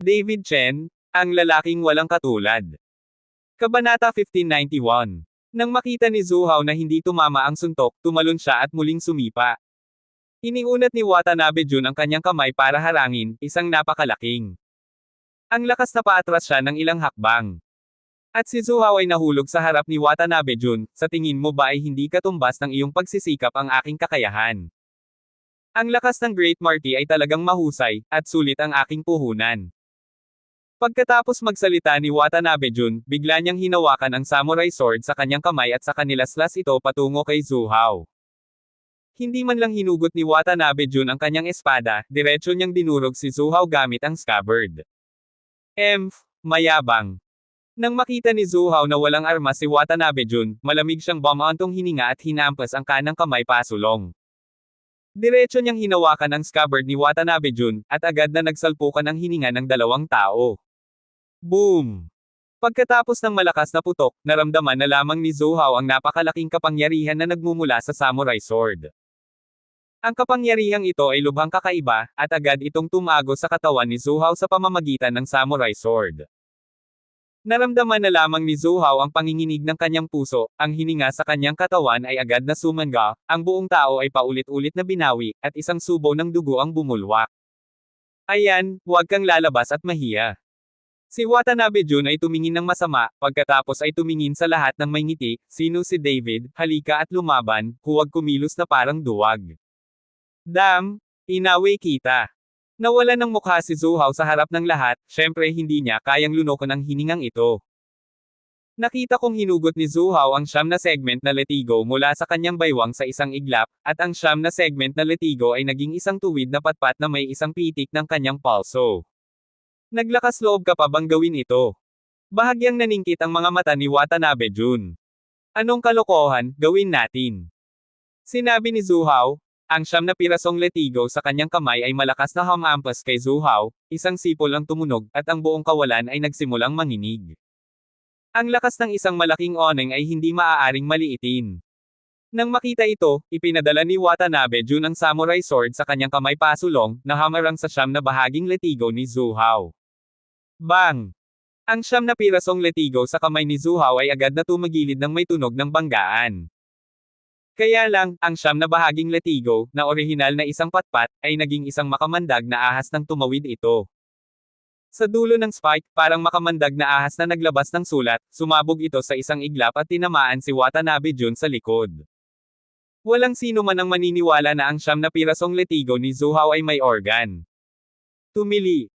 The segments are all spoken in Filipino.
David Chen, ang lalaking walang katulad. Kabanata 1591. Nang makita ni Zhu Hao na hindi tumama ang suntok, tumalon siya at muling sumipa. Iniunat ni Watanabe Jun ang kanyang kamay para harangin, isang napakalaking. Ang lakas na paatras siya ng ilang hakbang. At si Zhu Hao ay nahulog sa harap ni Watanabe Jun, sa tingin mo ba ay hindi katumbas ng iyong pagsisikap ang aking kakayahan? Ang lakas ng Great Marquis ay talagang mahusay, at sulit ang aking puhunan. Pagkatapos magsalita ni Watanabe Jun, bigla niyang hinawakan ang samurai sword sa kanyang kamay at saka nilaslas ito patungo kay Zhu Hao. Hindi man lang hinugot ni Watanabe Jun ang kanyang espada, diretso niyang dinurog si Zhu Hao gamit ang scabbard. Mayabang. Nang makita ni Zhu Hao na walang armas si Watanabe Jun, malamig siyang bumantong hininga at hinampas ang kanang kamay pasulong. Diretso niyang hinawakan ang scabbard ni Watanabe Jun, at agad na nagsalpukan ang hininga ng dalawang tao. Boom! Pagkatapos ng malakas na putok, naramdaman na lamang ni Zhu Hao ang napakalaking kapangyarihan na nagmumula sa samurai sword. Ang kapangyarihang ito ay lubhang kakaiba, at agad itong tumago sa katawan ni Zhu Hao sa pamamagitan ng samurai sword. Naramdaman na lamang ni Zhu Hao ang panginginig ng kanyang puso, ang hininga sa kanyang katawan ay agad na sumangga, ang buong tao ay paulit-ulit na binawi, at isang subo ng dugo ang bumulwak. Ayan, huwag kang lalabas at mahiya. Si Watanabe Jun ay tumingin ng masama, pagkatapos ay tumingin sa lahat ng may ngiti, sino si David, halika at lumaban, huwag kumilos na parang duwag. Inawi kita. Nawala ng mukha si Zhu Hao sa harap ng lahat, syempre hindi niya kayang lunokan ang hiningang ito. Nakita kong hinugot ni Zhu Hao ang siyam na segment na letigo mula sa kanyang baywang sa isang iglap, at ang siyam na segment na letigo ay naging isang tuwid na patpat na may isang pitik ng kanyang palso. Naglakas loob ka pa bang gawin ito? Bahagyang naningkit ang mga mata ni Watanabe Jun. Anong kalokohan, gawin natin? Sinabi ni Zhu Hao. Ang siyam na pirasong letigo sa kanyang kamay ay malakas na hamampas kay Zhu Hao, isang sipol ang tumunog, at ang buong kawalan ay nagsimulang manginig. Ang lakas ng isang malaking oneng ay hindi maaaring maliitin. Nang makita ito, ipinadala ni Watanabe Jun ang samurai sword sa kanyang kamay pasulong, na hamarang sa siyam na bahaging letigo ni Zhu Hao. Bang! Ang siyam na pirasong letigo sa kamay ni Zhu Hao ay agad na tumagilid ng may tunog ng banggaan. Kaya lang, ang siyam na bahaging letigo, na orihinal na isang patpat, ay naging isang makamandag na ahas nang tumawid ito. Sa dulo ng spike, parang makamandag na ahas na naglabas ng sulat, sumabog ito sa isang iglap at tinamaan si Watanabe Jun sa likod. Walang sino man ang maniniwala na ang siyam na pirasong letigo ni Zhu Hao ay may organ. Tumili.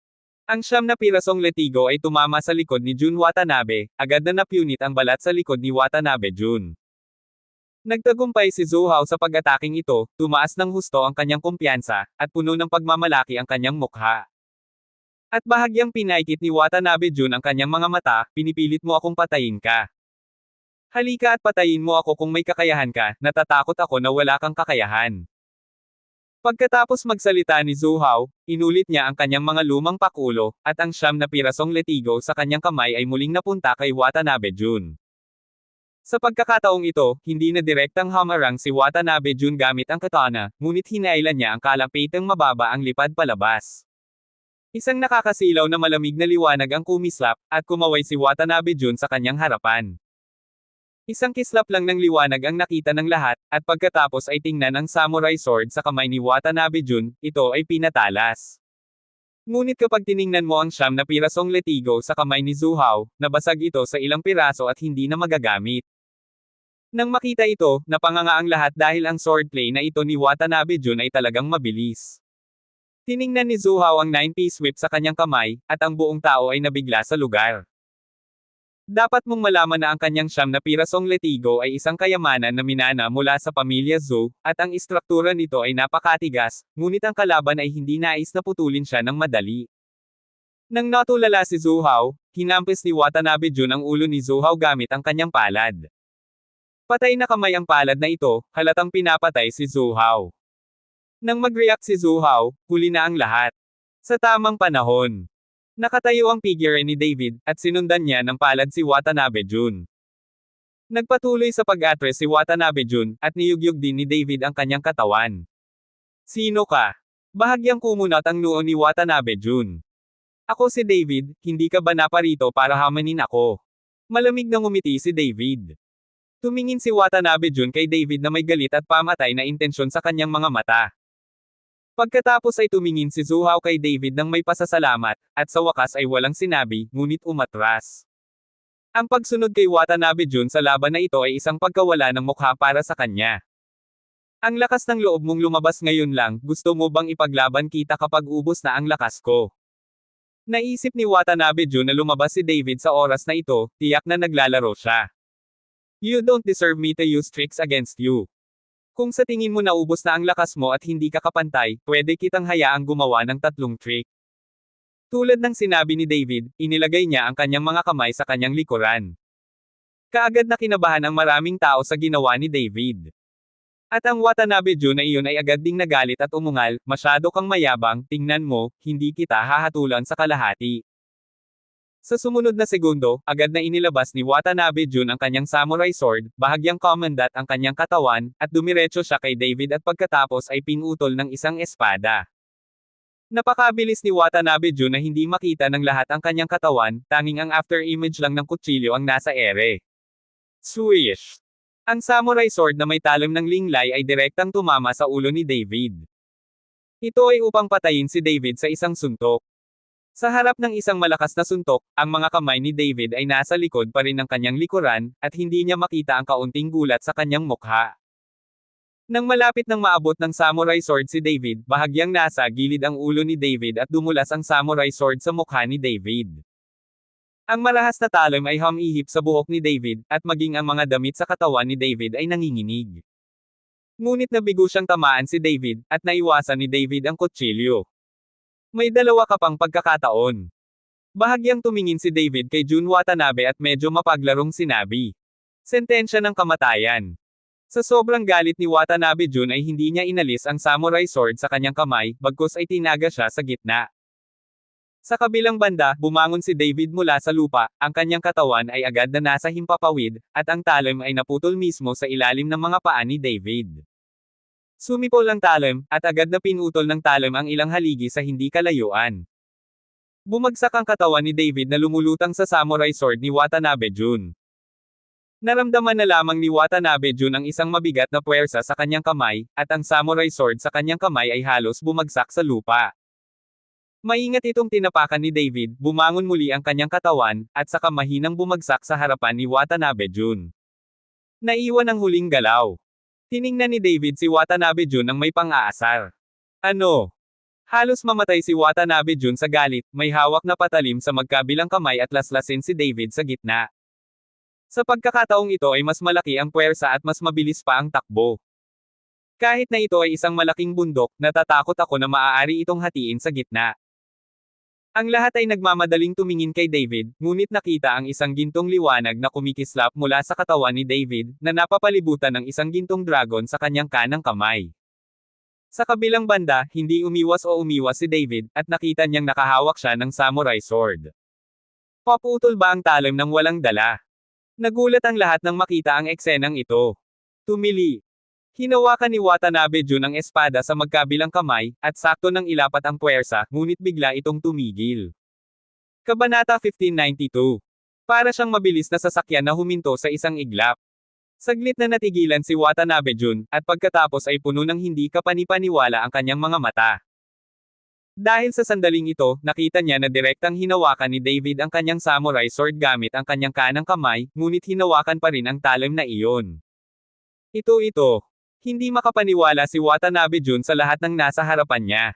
Ang siyam na pirasong letigo ay tumama sa likod ni Jun Watanabe, agad na napunit ang balat sa likod ni Watanabe Jun. Nagtagumpay si Zhu Hao sa pag-ataking ito, tumaas ng husto ang kanyang kumpiyansa, at puno ng pagmamalaki ang kanyang mukha. At bahagyang pinaikit ni Watanabe Jun ang kanyang mga mata, pinipilit mo akong patayin ka. Halika at patayin mo ako kung may kakayahan ka, natatakot ako na wala kang kakayahan. Pagkatapos magsalita ni Zhu Hao, inulit niya ang kanyang mga lumang pakulo, at ang siyam na pirasong letigo sa kanyang kamay ay muling napunta kay Watanabe Jun. Sa pagkakataong ito, hindi na direktang hamarang si Watanabe Jun gamit ang katana, ngunit hinailan niya ang kalapitang mababa ang lipad palabas. Isang nakakasilaw na malamig na liwanag ang kumislap, at kumaway si Watanabe Jun sa kanyang harapan. Isang kislap lang ng liwanag ang nakita ng lahat, at pagkatapos ay tingnan ang samurai sword sa kamay ni Watanabe Jun, ito ay pinatalas. Ngunit kapag tiningnan mo ang siyam na pirasong letigo sa kamay ni Zhu Hao, nabasag ito sa ilang piraso at hindi na magagamit. Nang makita ito, napanganga ang lahat dahil ang swordplay na ito ni Watanabe Jun ay talagang mabilis. Tiningnan ni Zhu Hao ang 9-piece whip sa kanyang kamay, at ang buong tao ay nabigla sa lugar. Dapat mong malaman na ang kanyang siyam na pirasong letigo ay isang kayamanan na minana mula sa pamilya Zhou, at ang istruktura nito ay napakatigas, ngunit ang kalaban ay hindi nais na putulin siya ng madali. Nang natulala si Zhu Hao, hinampis ni Watanabe Jun ang ulo ni Zhu Hao gamit ang kanyang palad. Patay na kamay ang palad na ito, halatang pinapatay si Zhu Hao. Nang mag-react si Zhu Hao, huli na ang lahat. Sa tamang panahon. Nakatayo ang figure ni David, at sinundan niya ng palad si Watanabe Jun. Nagpatuloy sa pag-atres si Watanabe Jun, at niyugyug din ni David ang kanyang katawan. Sino ka? Bahagyang kumunat ang noo ni Watanabe Jun. Ako si David, hindi ka ba naparito para hamanin ako? Malamig na ngumiti si David. Tumingin si Watanabe Jun kay David na may galit at pamatay na intensyon sa kanyang mga mata. Pagkatapos ay tumingin si Zuhao kay David ng may pasasalamat, at sa wakas ay walang sinabi, ngunit umatras. Ang pagsunod kay Watanabe Jun sa laban na ito ay isang pagkawala ng mukha para sa kanya. Ang lakas ng loob mong lumabas ngayon lang, gusto mo bang ipaglaban kita kapag ubos na ang lakas ko? Naisip ni Watanabe Jun na lumabas si David sa oras na ito, tiyak na naglalaro siya. You don't deserve me to use tricks against you. Kung sa tingin mo naubos na ang lakas mo at hindi ka kapantay, pwede kitang hayaang gumawa ng 3 trick. Tulad ng sinabi ni David, inilagay niya ang kanyang mga kamay sa kanyang likuran. Kaagad na kinabahan ang maraming tao sa ginawa ni David. At ang Watanabe Jun na iyon ay agad ding nagalit at umungal, masyado kang mayabang, tingnan mo, hindi kita hahatulan sa kalahati. Sa sumunod na segundo, agad na inilabas ni Watanabe Jun ang kanyang samurai sword, bahagyang commandant ang kanyang katawan, at dumiretso siya kay David at pagkatapos ay pinutol ng isang espada. Napakabilis ni Watanabe Jun na hindi makita ng lahat ang kanyang katawan, tanging ang after image lang ng kutsilyo ang nasa ere. Swish! Ang samurai sword na may talim ng linglay ay direktang tumama sa ulo ni David. Ito ay upang patayin si David sa isang suntok. Sa harap ng isang malakas na suntok, ang mga kamay ni David ay nasa likod pa rin ng kanyang likuran, at hindi niya makita ang kaunting gulat sa kanyang mukha. Nang malapit nang maabot ng samurai sword si David, bahagyang nasa gilid ang ulo ni David at dumulas ang samurai sword sa mukha ni David. Ang marahas na talim ay humihip sa buhok ni David, at maging ang mga damit sa katawan ni David ay nanginginig. Ngunit nabigo siyang tamaan si David, at naiwasan ni David ang kutsilyo. May dalawa ka pang pagkakataon. Bahagyang tumingin si David kay Jun Watanabe at medyo mapaglarong sinabi. Sentensya ng kamatayan. Sa sobrang galit ni Watanabe Jun ay hindi niya inalis ang samurai sword sa kanyang kamay, bagkus ay tinaga siya sa gitna. Sa kabilang banda, bumangon si David mula sa lupa, ang kanyang katawan ay agad na nasa himpapawid, at ang talim ay naputol mismo sa ilalim ng mga paa ni David. Sumipol ang talim, at agad na pinutol ng talim ang ilang haligi sa hindi kalayuan. Bumagsak ang katawan ni David na lumulutang sa samurai sword ni Watanabe Jun. Naramdaman na lamang ni Watanabe Jun ang isang mabigat na puwersa sa kanyang kamay, at ang samurai sword sa kanyang kamay ay halos bumagsak sa lupa. Maingat itong tinapakan ni David, bumangon muli ang kanyang katawan, at saka mahinang bumagsak sa harapan ni Watanabe Jun. Naiwan ang huling galaw. Tiningnan ni David si Watanabe Jun ng may pang-aasar. Ano? Halos mamatay si Watanabe Jun sa galit, may hawak na patalim sa magkabilang kamay at laslasin si David sa gitna. Sa pagkakataong ito ay mas malaki ang puwersa at mas mabilis pa ang takbo. Kahit na ito ay isang malaking bundok, natatakot ako na maaari itong hatiin sa gitna. Ang lahat ay nagmamadaling tumingin kay David, ngunit nakita ang isang gintong liwanag na kumikislap mula sa katawan ni David, na napapalibutan ng isang gintong dragon sa kanyang kanang kamay. Sa kabilang banda, hindi umiwas si David, at nakita niyang nakahawak siya ng samurai sword. Paputol ba ang talim ng walang dala? Nagulat ang lahat nang makita ang eksenang ito. Tumili. Hinawakan ni Watanabe Jun ang espada sa magkabilang kamay, at sakto nang ilapat ang puwersa, ngunit bigla itong tumigil. Kabanata 1592. Para siyang mabilis na sasakyan na huminto sa isang iglap. Saglit na natigilan si Watanabe Jun, at pagkatapos ay puno ng hindi kapanipaniwala ang kanyang mga mata. Dahil sa sandaling ito, nakita niya na direktang hinawakan ni David ang kanyang samurai sword gamit ang kanyang kanang kamay, ngunit hinawakan pa rin ang talim na iyon. Ito. Hindi makapaniwala si Watanabe Jun sa lahat ng nasa harapan niya.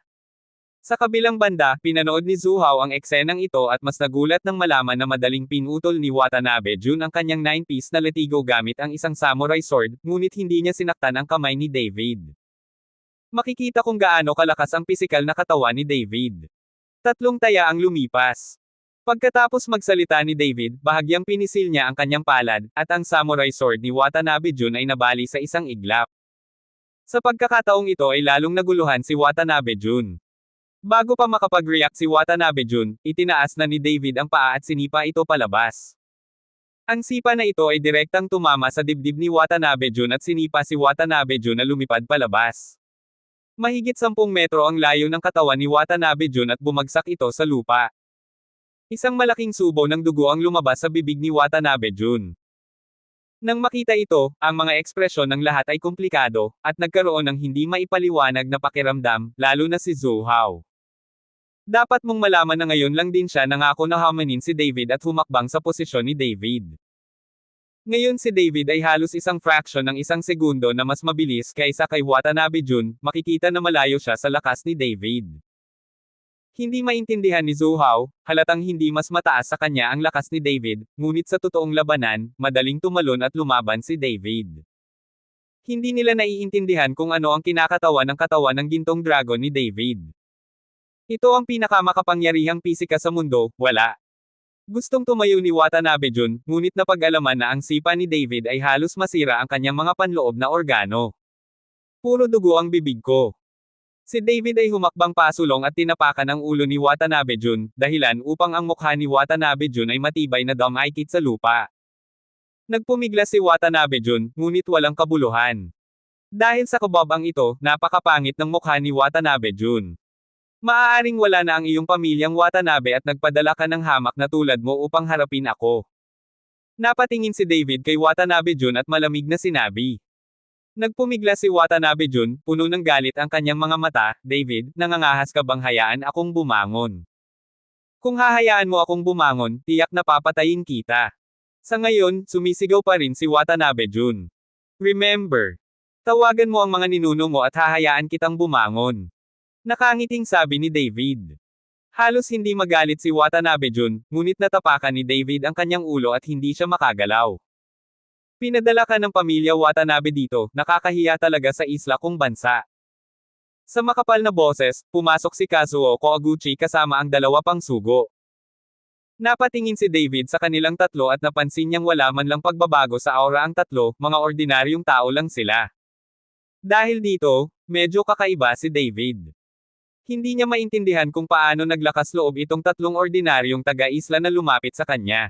Sa kabilang banda, pinanood ni Zuhao ang eksenang ito at mas nagulat nang malaman na madaling pinutol ni Watanabe Jun ang kanyang 9-piece na latigo gamit ang isang samurai sword, ngunit hindi niya sinaktan ang kamay ni David. Makikita kung gaano kalakas ang pisikal na katawan ni David. 3 taya ang lumipas. Pagkatapos magsalita ni David, bahagyang pinisil niya ang kanyang palad, at ang samurai sword ni Watanabe Jun ay nabali sa isang iglap. Sa pagkakataong ito ay lalong naguluhan si Watanabe Jun. Bago pa makapag-react si Watanabe Jun, itinaas na ni David ang paa at sinipa ito palabas. Ang sipa na ito ay direktang tumama sa dibdib ni Watanabe Jun at sinipa si Watanabe Jun na lumipad palabas. Mahigit 10 metro ang layo ng katawan ni Watanabe Jun at bumagsak ito sa lupa. Isang malaking subo ng dugo ang lumabas sa bibig ni Watanabe Jun. Nang makita ito, ang mga ekspresyon ng lahat ay komplikado, at nagkaroon ng hindi maipaliwanag na pakiramdam, lalo na si Zhou Hao. Dapat mong malaman na ngayon lang din siya nangako na hamanin si David at humakbang sa posisyon ni David. Ngayon si David ay halos isang fraction ng isang segundo na mas mabilis kaysa kay Watanabe Jun, makikita na malayo siya sa lakas ni David. Hindi maintindihan ni Zhou Hao, halatang hindi mas mataas sa kanya ang lakas ni David, ngunit sa totoong labanan, madaling tumalon at lumaban si David. Hindi nila naiintindihan kung ano ang kinakatawan ng katawan ng gintong dragon ni David. Ito ang pinakamakapangyarihang pisika sa mundo, wala. Gustong tumayo ni Watanabe Jun, ngunit napag-alaman na ang sipa ni David ay halos masira ang kanyang mga panloob na organo. Puro dugo ang bibig ko. Si David ay humakbang pasulong at tinapakan ang ulo ni Watanabe Jun, dahilan upang ang mukha ni Watanabe Jun ay matibay na dumikit sa lupa. Nagpumigla si Watanabe Jun, ngunit walang kabuluhan. Dahil sa kababang ito, napakapangit ng mukha ni Watanabe Jun. Maaaring wala na ang iyong pamilyang Watanabe at nagpadala ka ng hamak na tulad mo upang harapin ako. Napatingin si David kay Watanabe Jun at malamig na sinabi. Nagpumigla si Watanabe Jun, puno ng galit ang kanyang mga mata, David, nangangahas ka bang hayaan akong bumangon? Kung hahayaan mo akong bumangon, tiyak na papatayin kita. Sa ngayon, sumisigaw pa rin si Watanabe Jun. Remember, tawagan mo ang mga ninuno mo at hahayaan kitang bumangon. Nakangiting sabi ni David. Halos hindi magalit si Watanabe Jun, ngunit natapakan ni David ang kanyang ulo at hindi siya makagalaw. Pinadala ka ng pamilya Watanabe dito, nakakahiya talaga sa isla kong bansa. Sa makapal na boses, pumasok si Kazuo Koguchi kasama ang dalawa pang sugo. Napatingin si David sa kanilang tatlo at napansin niyang wala man lang pagbabago sa aura ang tatlo, mga ordinaryong tao lang sila. Dahil dito, medyo kakaiba si David. Hindi niya maintindihan kung paano naglakas loob itong tatlong ordinaryong taga-isla na lumapit sa kanya.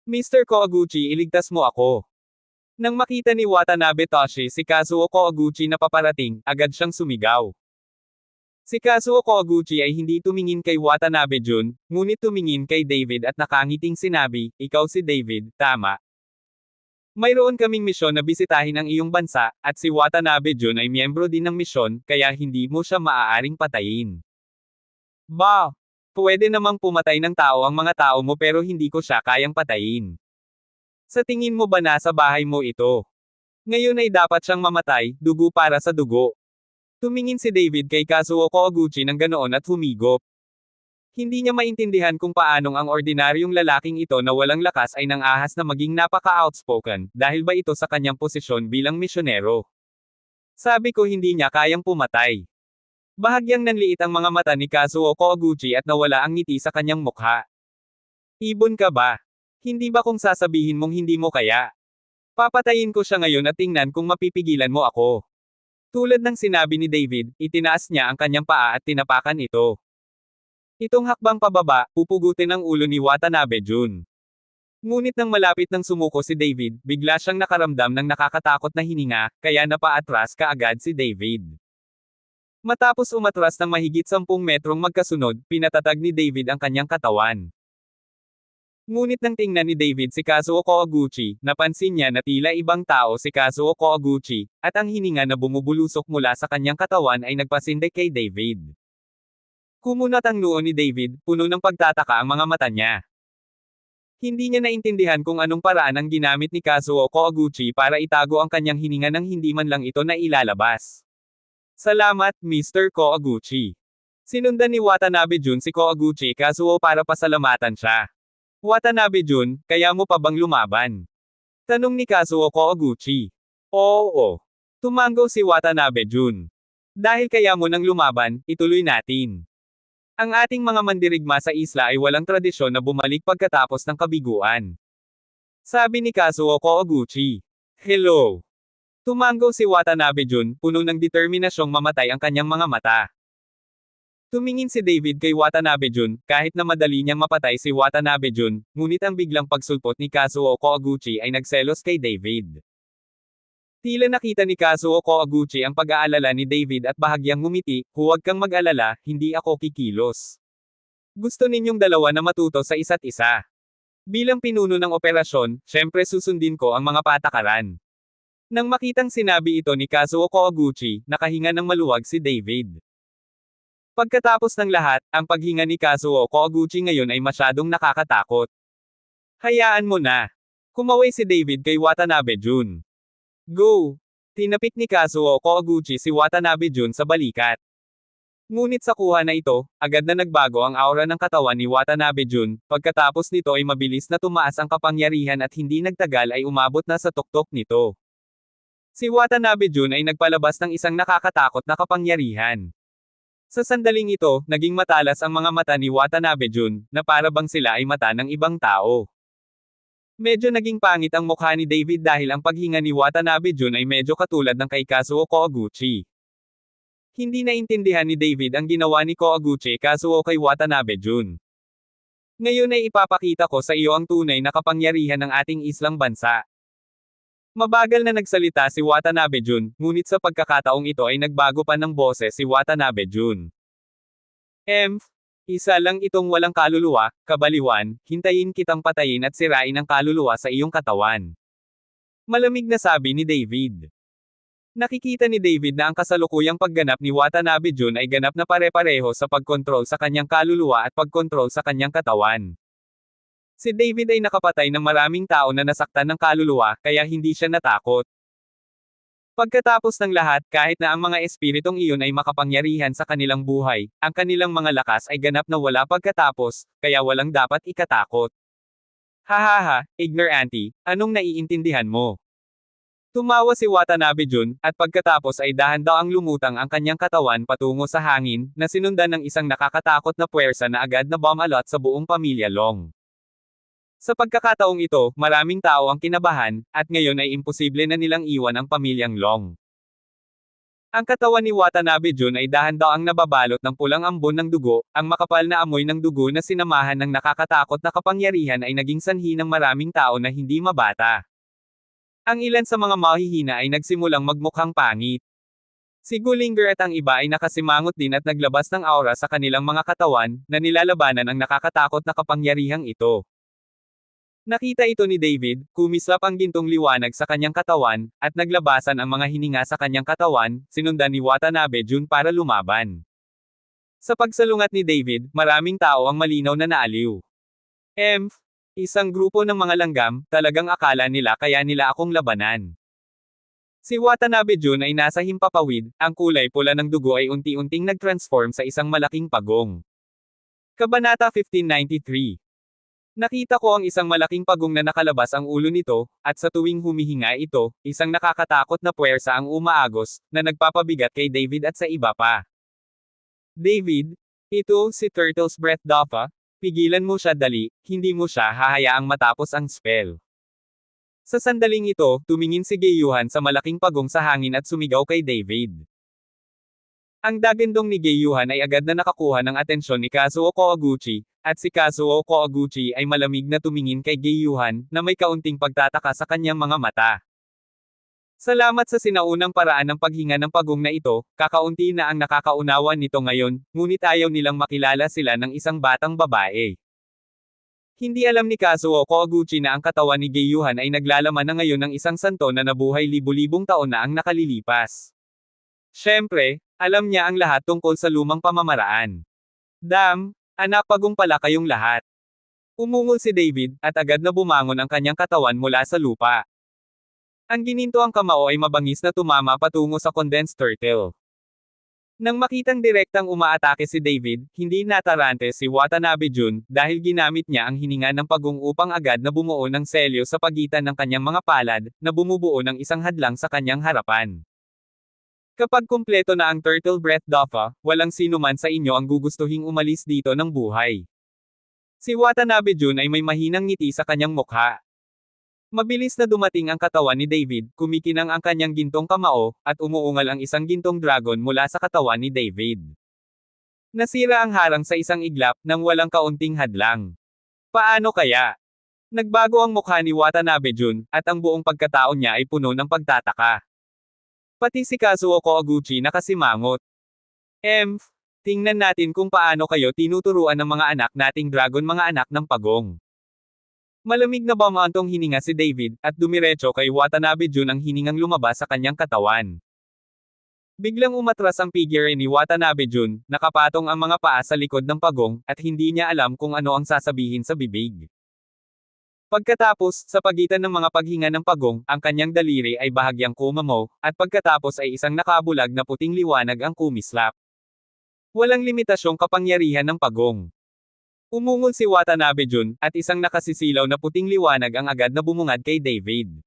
Mr. Koguchi, iligtas mo ako. Nang makita ni Watanabe Toshi si Kazuo Koguchi na paparating, agad siyang sumigaw. Si Kazuo Koguchi ay hindi tumingin kay Watanabe Jun, ngunit tumingin kay David at nakangiting sinabi, ikaw si David, tama. Mayroon kaming misyon na bisitahin ang iyong bansa, at si Watanabe Jun ay miyembro din ng misyon, kaya hindi mo siya maaaring patayin. Ba, pwede namang pumatay ng tao ang mga tao mo pero hindi ko siya kayang patayin. Sa tingin mo ba nasa bahay mo ito? Ngayon ay dapat siyang mamatay, dugo para sa dugo. Tumingin si David kay Kazuo Koguchi ng ganoon at humigop. Hindi niya maintindihan kung paanong ang ordinaryong lalaking ito na walang lakas ay nangahas na maging napaka-outspoken, dahil ba ito sa kanyang posisyon bilang misyonero. Sabi ko hindi niya kayang pumatay. Bahagyang nanliit ang mga mata ni Kazuo Koguchi at nawala ang ngiti sa kanyang mukha. Ibon ka ba? Hindi ba kung sasabihin mong hindi mo kaya? Papatayin ko siya ngayon at tingnan kung mapipigilan mo ako. Tulad ng sinabi ni David, itinaas niya ang kanyang paa at tinapakan ito. Itong hakbang pababa, pupugutin ang ulo ni Watanabe Jun. Ngunit nang malapit ng sumuko si David, bigla siyang nakaramdam ng nakakatakot na hininga, kaya napaatras kaagad si David. Matapos umatras ng mahigit 10 metrong magkasunod, pinatatag ni David ang kanyang katawan. Ngunit nang tingnan ni David si Kazuo Koguchi, napansin niya na tila ibang tao si Kazuo Koguchi, at ang hininga na bumubulusok mula sa kanyang katawan ay nagpasinde kay David. Kumunat ang noo ni David, puno ng pagtataka ang mga mata niya. Hindi niya naintindihan kung anong paraan ang ginamit ni Kazuo Koguchi para itago ang kanyang hininga nang hindi man lang ito na ilalabas. Salamat, Mr. Koguchi. Sinundan ni Watanabe Jun si Koguchi Kazuo para pasalamatan siya. Watanabe Jun, kaya mo pa bang lumaban? Tanong ni Kazuo Koguchi. Oo. Tumango si Watanabe Jun. Dahil kaya mo nang lumaban, ituloy natin. Ang ating mga mandirigma sa isla ay walang tradisyon na bumalik pagkatapos ng kabiguan. Sabi ni Kazuo Koguchi. Hello. Tumango si Watanabe Jun, puno ng determinasyong mamatay ang kanyang mga mata. Tumingin si David kay Watanabe Jun, kahit na madali niyang mapatay si Watanabe Jun, ngunit ang biglang pagsulpot ni Kazuo Koguchi ay nagselos kay David. Tila nakita ni Kazuo Koguchi ang pag-aalala ni David at bahagyang ngumiti, huwag kang mag-alala, hindi ako kikilos. Gusto ninyong dalawa na matuto sa isa't isa. Bilang pinuno ng operasyon, syempre susundin ko ang mga patakaran. Nang makitang sinabi ito ni Kazuo Koguchi, nakahinga ng maluwag si David. Pagkatapos ng lahat, ang paghinga ni Kazuo Koguchi ngayon ay masyadong nakakatakot. Hayaan mo na. Kumaway si David kay Watanabe Jun. Go! Tinapik ni Kazuo Koguchi si Watanabe Jun sa balikat. Ngunit sa kuha na ito, agad na nagbago ang aura ng katawan ni Watanabe Jun, pagkatapos nito ay mabilis na tumaas ang kapangyarihan at hindi nagtagal ay umabot na sa tuktok nito. Si Watanabe Jun ay nagpalabas ng isang nakakatakot na kapangyarihan. Sa sandaling ito, naging matalas ang mga mata ni Watanabe Jun, na para bang sila ay mata ng ibang tao. Medyo naging pangit ang mukha ni David dahil ang paghinga ni Watanabe Jun ay medyo katulad ng kay Kazuo Koguchi. Hindi naintindihan ni David ang ginawa ni Koguchi Kazuo kay Watanabe Jun. Ngayon ay ipapakita ko sa iyo ang tunay na kapangyarihan ng ating islang bansa. Mabagal na nagsalita si Watanabe Jun, ngunit sa pagkakataong ito ay nagbago pa ng boses si Watanabe Jun. Isa lang itong walang kaluluwa, kabaliwan, hintayin kitang patayin at sirain ang kaluluwa sa iyong katawan. Malamig na sabi ni David. Nakikita ni David na ang kasalukuyang pagganap ni Watanabe Jun ay ganap na pare-pareho sa pagkontrol sa kanyang kaluluwa at pagkontrol sa kanyang katawan. Si David ay nakapatay ng maraming tao na nasaktan ng kaluluwa, kaya hindi siya natakot. Pagkatapos ng lahat, kahit na ang mga espiritong iyon ay makapangyarihan sa kanilang buhay, ang kanilang mga lakas ay ganap na wala pagkatapos, kaya walang dapat ikatakot. Hahaha, ignorante, anong naiintindihan mo? Tumawa si Watanabe Jun, at pagkatapos ay dahan-daang lumutang ang kanyang katawan patungo sa hangin, na sinundan ng isang nakakatakot na puwersa na agad na bumalot sa buong pamilya Long. Sa pagkakataong ito, maraming tao ang kinabahan, at ngayon ay imposible na nilang iwan ang pamilyang Long. Ang katawan ni Watanabe Jun ay dahan-daang nababalot ng pulang ambon ng dugo, ang makapal na amoy ng dugo na sinamahan ng nakakatakot na kapangyarihan ay naging sanhi ng maraming tao na hindi mabata. Ang ilan sa mga mahihina ay nagsimulang magmukhang pangit. Si Gullinger at ang iba ay nakasimangot din at naglabas ng aura sa kanilang mga katawan, na nilalabanan ang nakakatakot na kapangyarihang ito. Nakita ito ni David, kumislap ang gintong liwanag sa kanyang katawan, at naglabasan ang mga hininga sa kanyang katawan, sinundan ni Watanabe Jun para lumaban. Sa pagsalungat ni David, maraming tao ang malinaw na naaliw. Isang grupo ng mga langgam, talagang akala nila kaya nila akong labanan. Si Watanabe Jun ay nasa himpapawid, ang kulay pula ng dugo ay unti-unting nag-transform sa isang malaking pagong. Kabanata 1593. Nakita ko ang isang malaking pagong na nakalabas ang ulo nito, at sa tuwing humihinga ito, isang nakakatakot na puwersa ang umaagos, na nagpapabigat kay David at sa iba pa. David, ito si Turtle's Breath Doffa, pigilan mo siya dali, hindi mo siya hahayaang matapos ang spell. Sa sandaling ito, tumingin si Geiyuhan sa malaking pagong sa hangin at sumigaw kay David. Ang dagandong ni Geiyuhan ay agad na nakakuha ng atensyon ni Kazuo Koguchi, at si Kazuo Koguchi ay malamig na tumingin kay Geiyuhan, na may kaunting pagtataka sa kanyang mga mata. Salamat sa sinaunang paraan ng paghinga ng pagong na ito, kakaunti na ang nakakaunawa nito ngayon, ngunit ayaw nilang makilala sila ng isang batang babae. Hindi alam ni Kazuo Koguchi na ang katawan ni Geiyuhan ay naglalaman na ngayon ng isang santo na nabuhay libu-libong taon na ang nakalilipas. Siyempre, alam niya ang lahat tungkol sa lumang pamamaraan. Anak pagong pala kayong lahat. Umungol si David, at agad na bumangon ang kanyang katawan mula sa lupa. Ang ginintoang kamao ay mabangis na tumama patungo sa condensed turtle. Nang makitang direktang umaatake si David, hindi natarante si Watanabe Jun, dahil ginamit niya ang hininga ng pagong upang agad na bumuo ng selyo sa pagitan ng kanyang mga palad, na bumubuo ng isang hadlang sa kanyang harapan. Kapag kumpleto na ang Turtle Breath Doffa, walang sino man sa inyo ang gugustuhing umalis dito ng buhay. Si Watanabe Jun ay may mahinang ngiti sa kanyang mukha. Mabilis na dumating ang katawan ni David, kumikinang ang kanyang gintong kamao, at umuungal ang isang gintong dragon mula sa katawan ni David. Nasira ang harang sa isang iglap, nang walang kaunting hadlang. Paano kaya? Nagbago ang mukha ni Watanabe Jun, at ang buong pagkatao niya ay puno ng pagtataka. Pati si Kazuo Koguchi nakasimangot. Tingnan natin kung paano kayo tinuturuan ng mga anak nating dragon mga anak ng pagong. Malamig na bumantong hininga si David, at dumiretso kay Watanabe Jun ang hiningang lumabas sa kanyang katawan. Biglang umatras ang figure ni Watanabe Jun, nakapatong ang mga paa sa likod ng pagong, at hindi niya alam kung ano ang sasabihin sa bibig. Pagkatapos, sa pagitan ng mga paghinga ng pagong, ang kanyang daliri ay bahagyang kumamo, at pagkatapos ay isang nakabulag na puting liwanag ang kumislap. Walang limitasyong kapangyarihan ng pagong. Umungol si Watanabe Jun, at isang nakasisilaw na puting liwanag ang agad na bumungad kay David.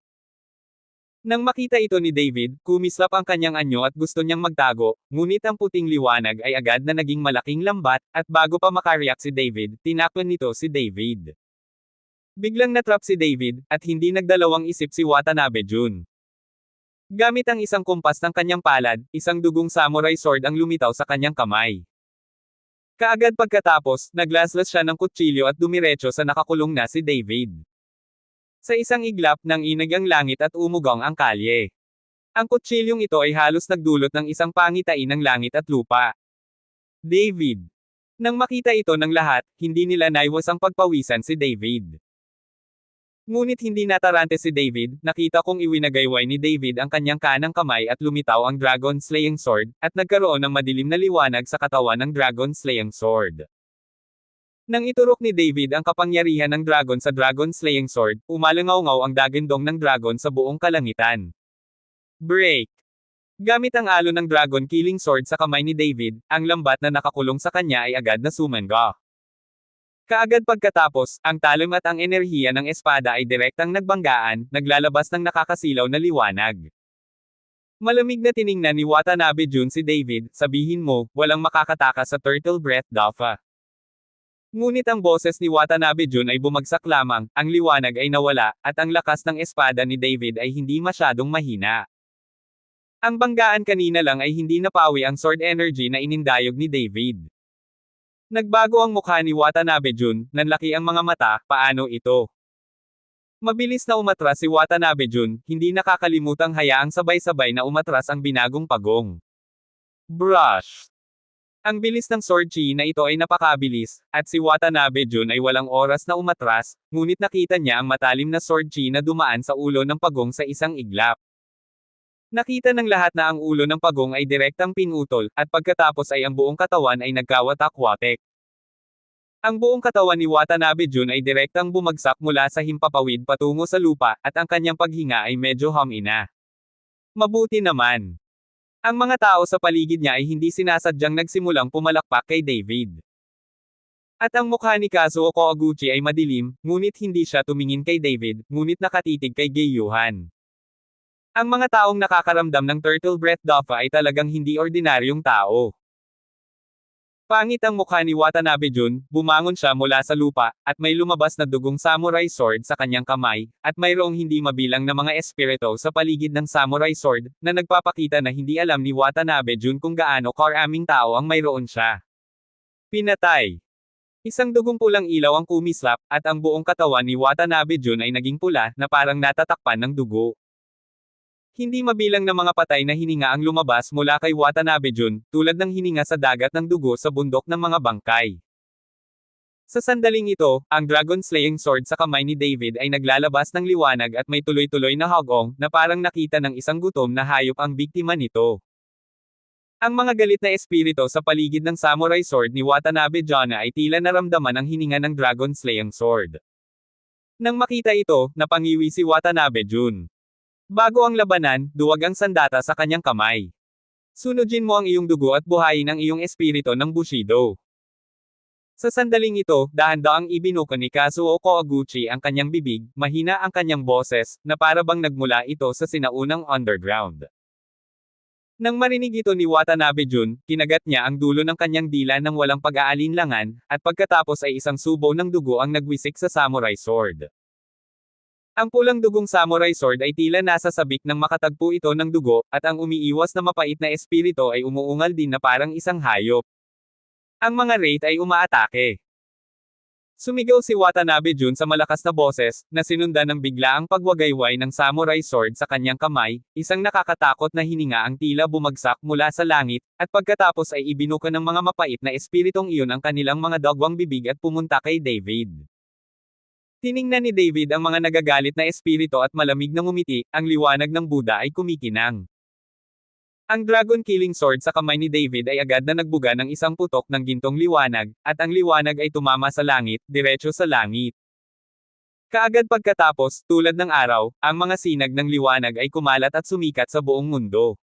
Nang makita ito ni David, kumislap ang kanyang anyo at gusto niyang magtago, ngunit ang puting liwanag ay agad na naging malaking lambat, at bago pa makareact si David, tinakpan nito si David. Biglang natrap si David, at hindi nagdalawang isip si Watanabe Jun. Gamit ang isang kumpas ng kanyang palad, isang dugong samurai sword ang lumitaw sa kanyang kamay. Kaagad pagkatapos, naglaslas siya ng kutsilyo at dumiretso sa nakakulong na si David. Sa isang iglap, nang inag ang langit at umugang ang kalye. Ang kutsilyong ito ay halos nagdulot ng isang pangitain ng langit at lupa. David. Nang makita ito ng lahat, hindi nila naiwas ang pagpawisan si David. Ngunit hindi natarante si David, nakita kong iwinagayway ni David ang kanyang kanang kamay at lumitaw ang Dragon Slaying Sword, at nagkaroon ng madilim na liwanag sa katawan ng Dragon Slaying Sword. Nang iturok ni David ang kapangyarihan ng dragon sa Dragon Slaying Sword, umalangaw-ngaw ang dagindong ng dragon sa buong kalangitan. Break! Gamit ang alon ng Dragon Killing Sword sa kamay ni David, ang lambat na nakakulong sa kanya ay agad na sumangga. Kaagad pagkatapos, ang talim at ang enerhiya ng espada ay direktang nagbanggaan, naglalabas ng nakakasilaw na liwanag. Malamig na tiningnan ni Watanabe Jun si David, sabihin mo, walang makakatakas sa Turtle Breath Dafa. Ngunit ang boses ni Watanabe Jun ay bumagsak lamang, ang liwanag ay nawala, at ang lakas ng espada ni David ay hindi masyadong mahina. Ang banggaan kanina lang ay hindi napawi ang sword energy na inindayog ni David. Nagbago ang mukha ni Watanabe Jun, nanlaki ang mga mata, paano ito? Mabilis na umatras si Watanabe Jun, hindi nakakalimutang hayaang sabay-sabay na umatras ang binagong pagong. Brush! Ang bilis ng sword chi na ito ay napakabilis, at si Watanabe Jun ay walang oras na umatras, ngunit nakita niya ang matalim na sword chi na dumaan sa ulo ng pagong sa isang iglap. Nakita ng lahat na ang ulo ng pagong ay direktang pinutol, at pagkatapos ay ang buong katawan ay nagkawatak-watek. Ang buong katawan ni Watanabe Jun ay direktang bumagsak mula sa himpapawid patungo sa lupa, at ang kanyang paghinga ay medyo humina. Mabuti naman. Ang mga tao sa paligid niya ay hindi sinasadyang nagsimulang pumalakpak kay David. At ang mukha ni Kazuo Koguchi ay madilim, ngunit hindi siya tumingin kay David, ngunit nakatitig kay Gyuhan. Ang mga taong nakakaramdam ng Turtle Breath Dafa ay talagang hindi ordinaryong tao. Pangit ang mukha ni Watanabe Jun, bumangon siya mula sa lupa, at may lumabas na dugong samurai sword sa kanyang kamay, at mayroong hindi mabilang na mga espiritu sa paligid ng samurai sword, na nagpapakita na hindi alam ni Watanabe Jun kung gaano karaming tao ang mayroon siya. Pinatay. Isang dugong pulang ilaw ang kumislap, at ang buong katawan ni Watanabe Jun ay naging pula, na parang natatakpan ng dugo. Hindi mabilang na mga patay na hininga ang lumabas mula kay Watanabe Jun, tulad ng hininga sa dagat ng dugo sa bundok ng mga bangkay. Sa sandaling ito, ang Dragon Slaying Sword sa kamay ni David ay naglalabas ng liwanag at may tuloy-tuloy na hagong, na parang nakita ng isang gutom na hayop ang biktima nito. Ang mga galit na espiritu sa paligid ng samurai sword ni Watanabe Jun ay tila naramdaman ang hininga ng Dragon Slaying Sword. Nang makita ito, napangiwi si Watanabe Jun. Bago ang labanan, duwag ang sandata sa kanyang kamay. Sunugin mo ang iyong dugo at buhayin ang iyong espiritu ng Bushido. Sa sandaling ito, dahan-daang ibinuko ni Kazuo Koguchi ang kanyang bibig, mahina ang kanyang boses, na para bang nagmula ito sa sinaunang underground. Nang marinig ito ni Watanabe Jun, kinagat niya ang dulo ng kanyang dila ng walang pag-aalinlangan, at pagkatapos ay isang subo ng dugo ang nagwisik sa samurai sword. Ang pulang dugong samurai sword ay tila nasa sabik nang makatagpo ito ng dugo, at ang umiiwas na mapait na espiritu ay umuungal din na parang isang hayop. Ang mga wraith ay umaatake. Sumigaw si Watanabe Jun sa malakas na boses, na sinundan ng biglaang pagwagayway ng samurai sword sa kanyang kamay, isang nakakatakot na hininga ang tila bumagsak mula sa langit, at pagkatapos ay ibinuka ng mga mapait na espiritong iyon ang kanilang mga dagwang bibig at pumunta kay David. Tiningnan ni David ang mga nagagalit na espirito at malamig na ngumiti, ang liwanag ng Buddha ay kumikinang. Ang dragon killing sword sa kamay ni David ay agad na nagbuga ng isang putok ng gintong liwanag, at ang liwanag ay tumama sa langit, diretso sa langit. Kaagad pagkatapos, tulad ng araw, ang mga sinag ng liwanag ay kumalat at sumikat sa buong mundo.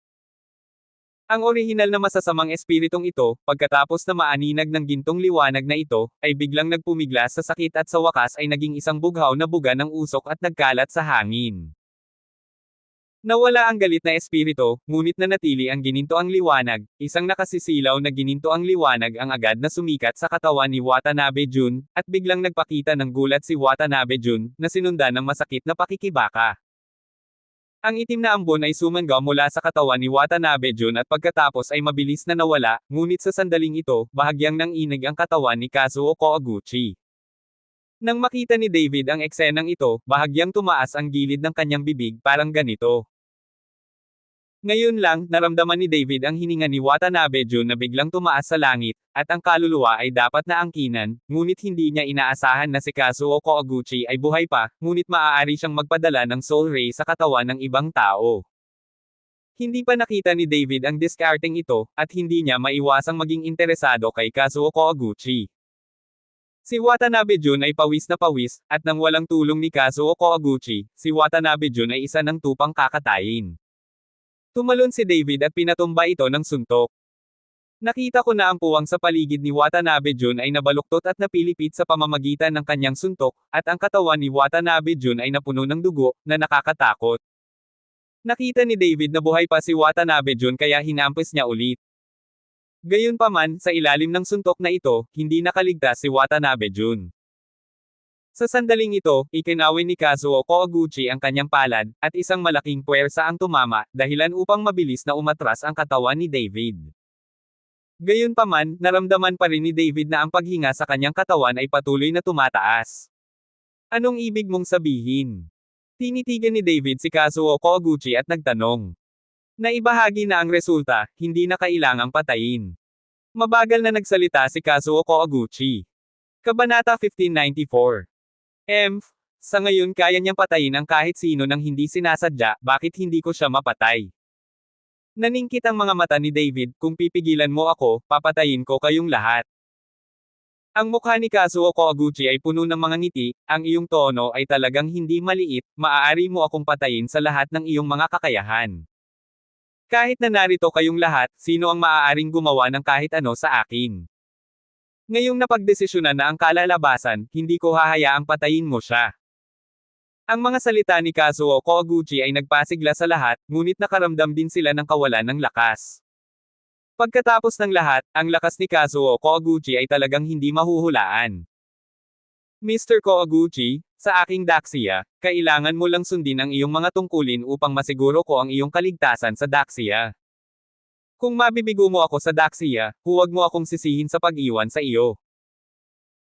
Ang orihinal na masasamang espiritong ito, pagkatapos na maaninag ng gintong liwanag na ito, ay biglang nagpumiglas sa sakit at sa wakas ay naging isang bughaw na buga ng usok at nagkalat sa hangin. Nawala ang galit na espiritu, ngunit nanatili ang ginintoang liwanag, isang nakasisilaw na ginintoang liwanag ang agad na sumikat sa katawan ni Watanabe Jun, at biglang nagpakita ng gulat si Watanabe Jun, na sinundan ng masakit na pakikibaka. Ang itim na ambon ay sumangga mula sa katawan ni Watanabe Jun at pagkatapos ay mabilis na nawala, ngunit sa sandaling ito, bahagyang nanginig ang katawan ni Kazuo Koiguchi. Nang makita ni David ang eksenang ito, bahagyang tumaas ang gilid ng kanyang bibig, parang ganito. Ngayon lang, naramdaman ni David ang hininga ni Watanabe Jun na biglang tumaas sa langit, at ang kaluluwa ay dapat na angkinan, ngunit hindi niya inaasahan na si Kazuo Koiguchi ay buhay pa, ngunit maaari siyang magpadala ng soul ray sa katawan ng ibang tao. Hindi pa nakita ni David ang discarding ito, at hindi niya maiwasang maging interesado kay Kazuo Koiguchi. Si Watanabe Jun ay pawis na pawis, at nang walang tulong ni Kazuo Koiguchi, si Watanabe Jun ay isa ng tupang kakatayin. Tumalon si David at pinatumba ito ng suntok. Nakita ko na ang puwang sa paligid ni Watanabe Jun ay nabaluktot at napilipit sa pamamagitan ng kanyang suntok, at ang katawan ni Watanabe Jun ay napuno ng dugo, na nakakatakot. Nakita ni David na buhay pa si Watanabe Jun kaya hinampis niya ulit. Gayunpaman, sa ilalim ng suntok na ito, hindi nakaligtas si Watanabe Jun. Sa sandaling ito, ikinawin ni Kazuo Koiguchi ang kanyang palad, at isang malaking puwersa ang tumama, dahilan upang mabilis na umatras ang katawan ni David. Gayunpaman, naramdaman pa rin ni David na ang paghinga sa kanyang katawan ay patuloy na tumataas. Anong ibig mong sabihin? Tinitigan ni David si Kazuo Koiguchi at nagtanong. Naibahagi na ang resulta, hindi na kailangang patayin. Mabagal na nagsalita si Kazuo Koiguchi. Kabanata 1594. Sa ngayon kaya niyang patayin ang kahit sino nang hindi sinasadya, bakit hindi ko siya mapatay? Naningkit ang mga mata ni David, kung pipigilan mo ako, papatayin ko kayong lahat. Ang mukha ni Kazuo Koiguchi ay puno ng mga ngiti, ang iyong tono ay talagang hindi maliit, maaari mo akong patayin sa lahat ng iyong mga kakayahan. Kahit na narito kayong lahat, sino ang maaaring gumawa ng kahit ano sa akin? Ngayong napagdesisyonan na ang kalalabasan, hindi ko hahayaang patayin mo siya. Ang mga salita ni Kazuo Koiguchi ay nagpasigla sa lahat, ngunit nakaramdam din sila ng kawalan ng lakas. Pagkatapos ng lahat, ang lakas ni Kazuo Koiguchi ay talagang hindi mahuhulaan. Mr. Koiguchi, sa aking Daxia, kailangan mo lang sundin ang iyong mga tungkulin upang masiguro ko ang iyong kaligtasan sa Daxia. Kung mabibigo mo ako sa Daxia, huwag mo akong sisihin sa pag-iwan sa iyo.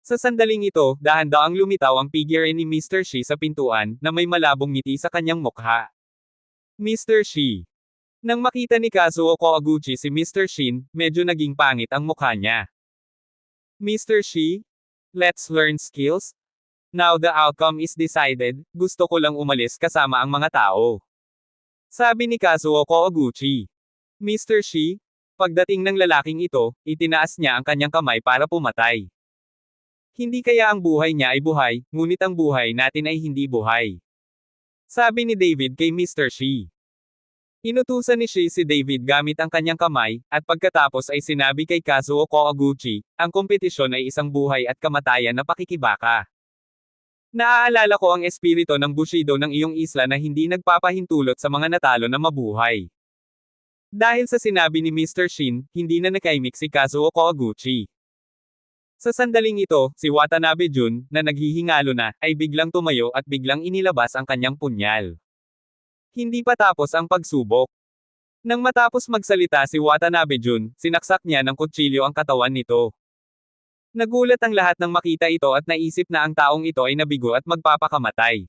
Sa sandaling ito, dahan-daang lumitaw ang figure ni Mr. Shi sa pintuan, na may malabong ngiti sa kanyang mukha. Mr. Shi. Nang makita ni Kazuo Koiguchi si Mr. Shin, medyo naging pangit ang mukha niya. Mr. Shi? Let's learn skills? Now the outcome is decided, gusto ko lang umalis kasama ang mga tao. Sabi ni Kazuo Koiguchi. Mr. Shi? Pagdating ng lalaking ito, itinaas niya ang kanyang kamay para pumatay. Hindi kaya ang buhay niya ay buhay, ngunit ang buhay natin ay hindi buhay. Sabi ni David kay Mr. Shi. Inutusan ni Shi si David gamit ang kanyang kamay, at pagkatapos ay sinabi kay Kazuo Koiguchi, ang kompetisyon ay isang buhay at kamatayan na pakikibaka. Naaalala ko ang espiritu ng Bushido ng iyong isla na hindi nagpapahintulot sa mga natalo na mabuhay. Dahil sa sinabi ni Mr. Shin, hindi na nakaimik si Kazuo Koiguchi. Sa sandaling ito, si Watanabe Jun, na naghihingalo na, ay biglang tumayo at biglang inilabas ang kanyang punyal. Hindi pa tapos ang pagsubok. Nang matapos magsalita si Watanabe Jun, sinaksak niya ng kutsilyo ang katawan nito. Nagulat ang lahat nang makita ito at naisip na ang taong ito ay nabigo at magpapakamatay.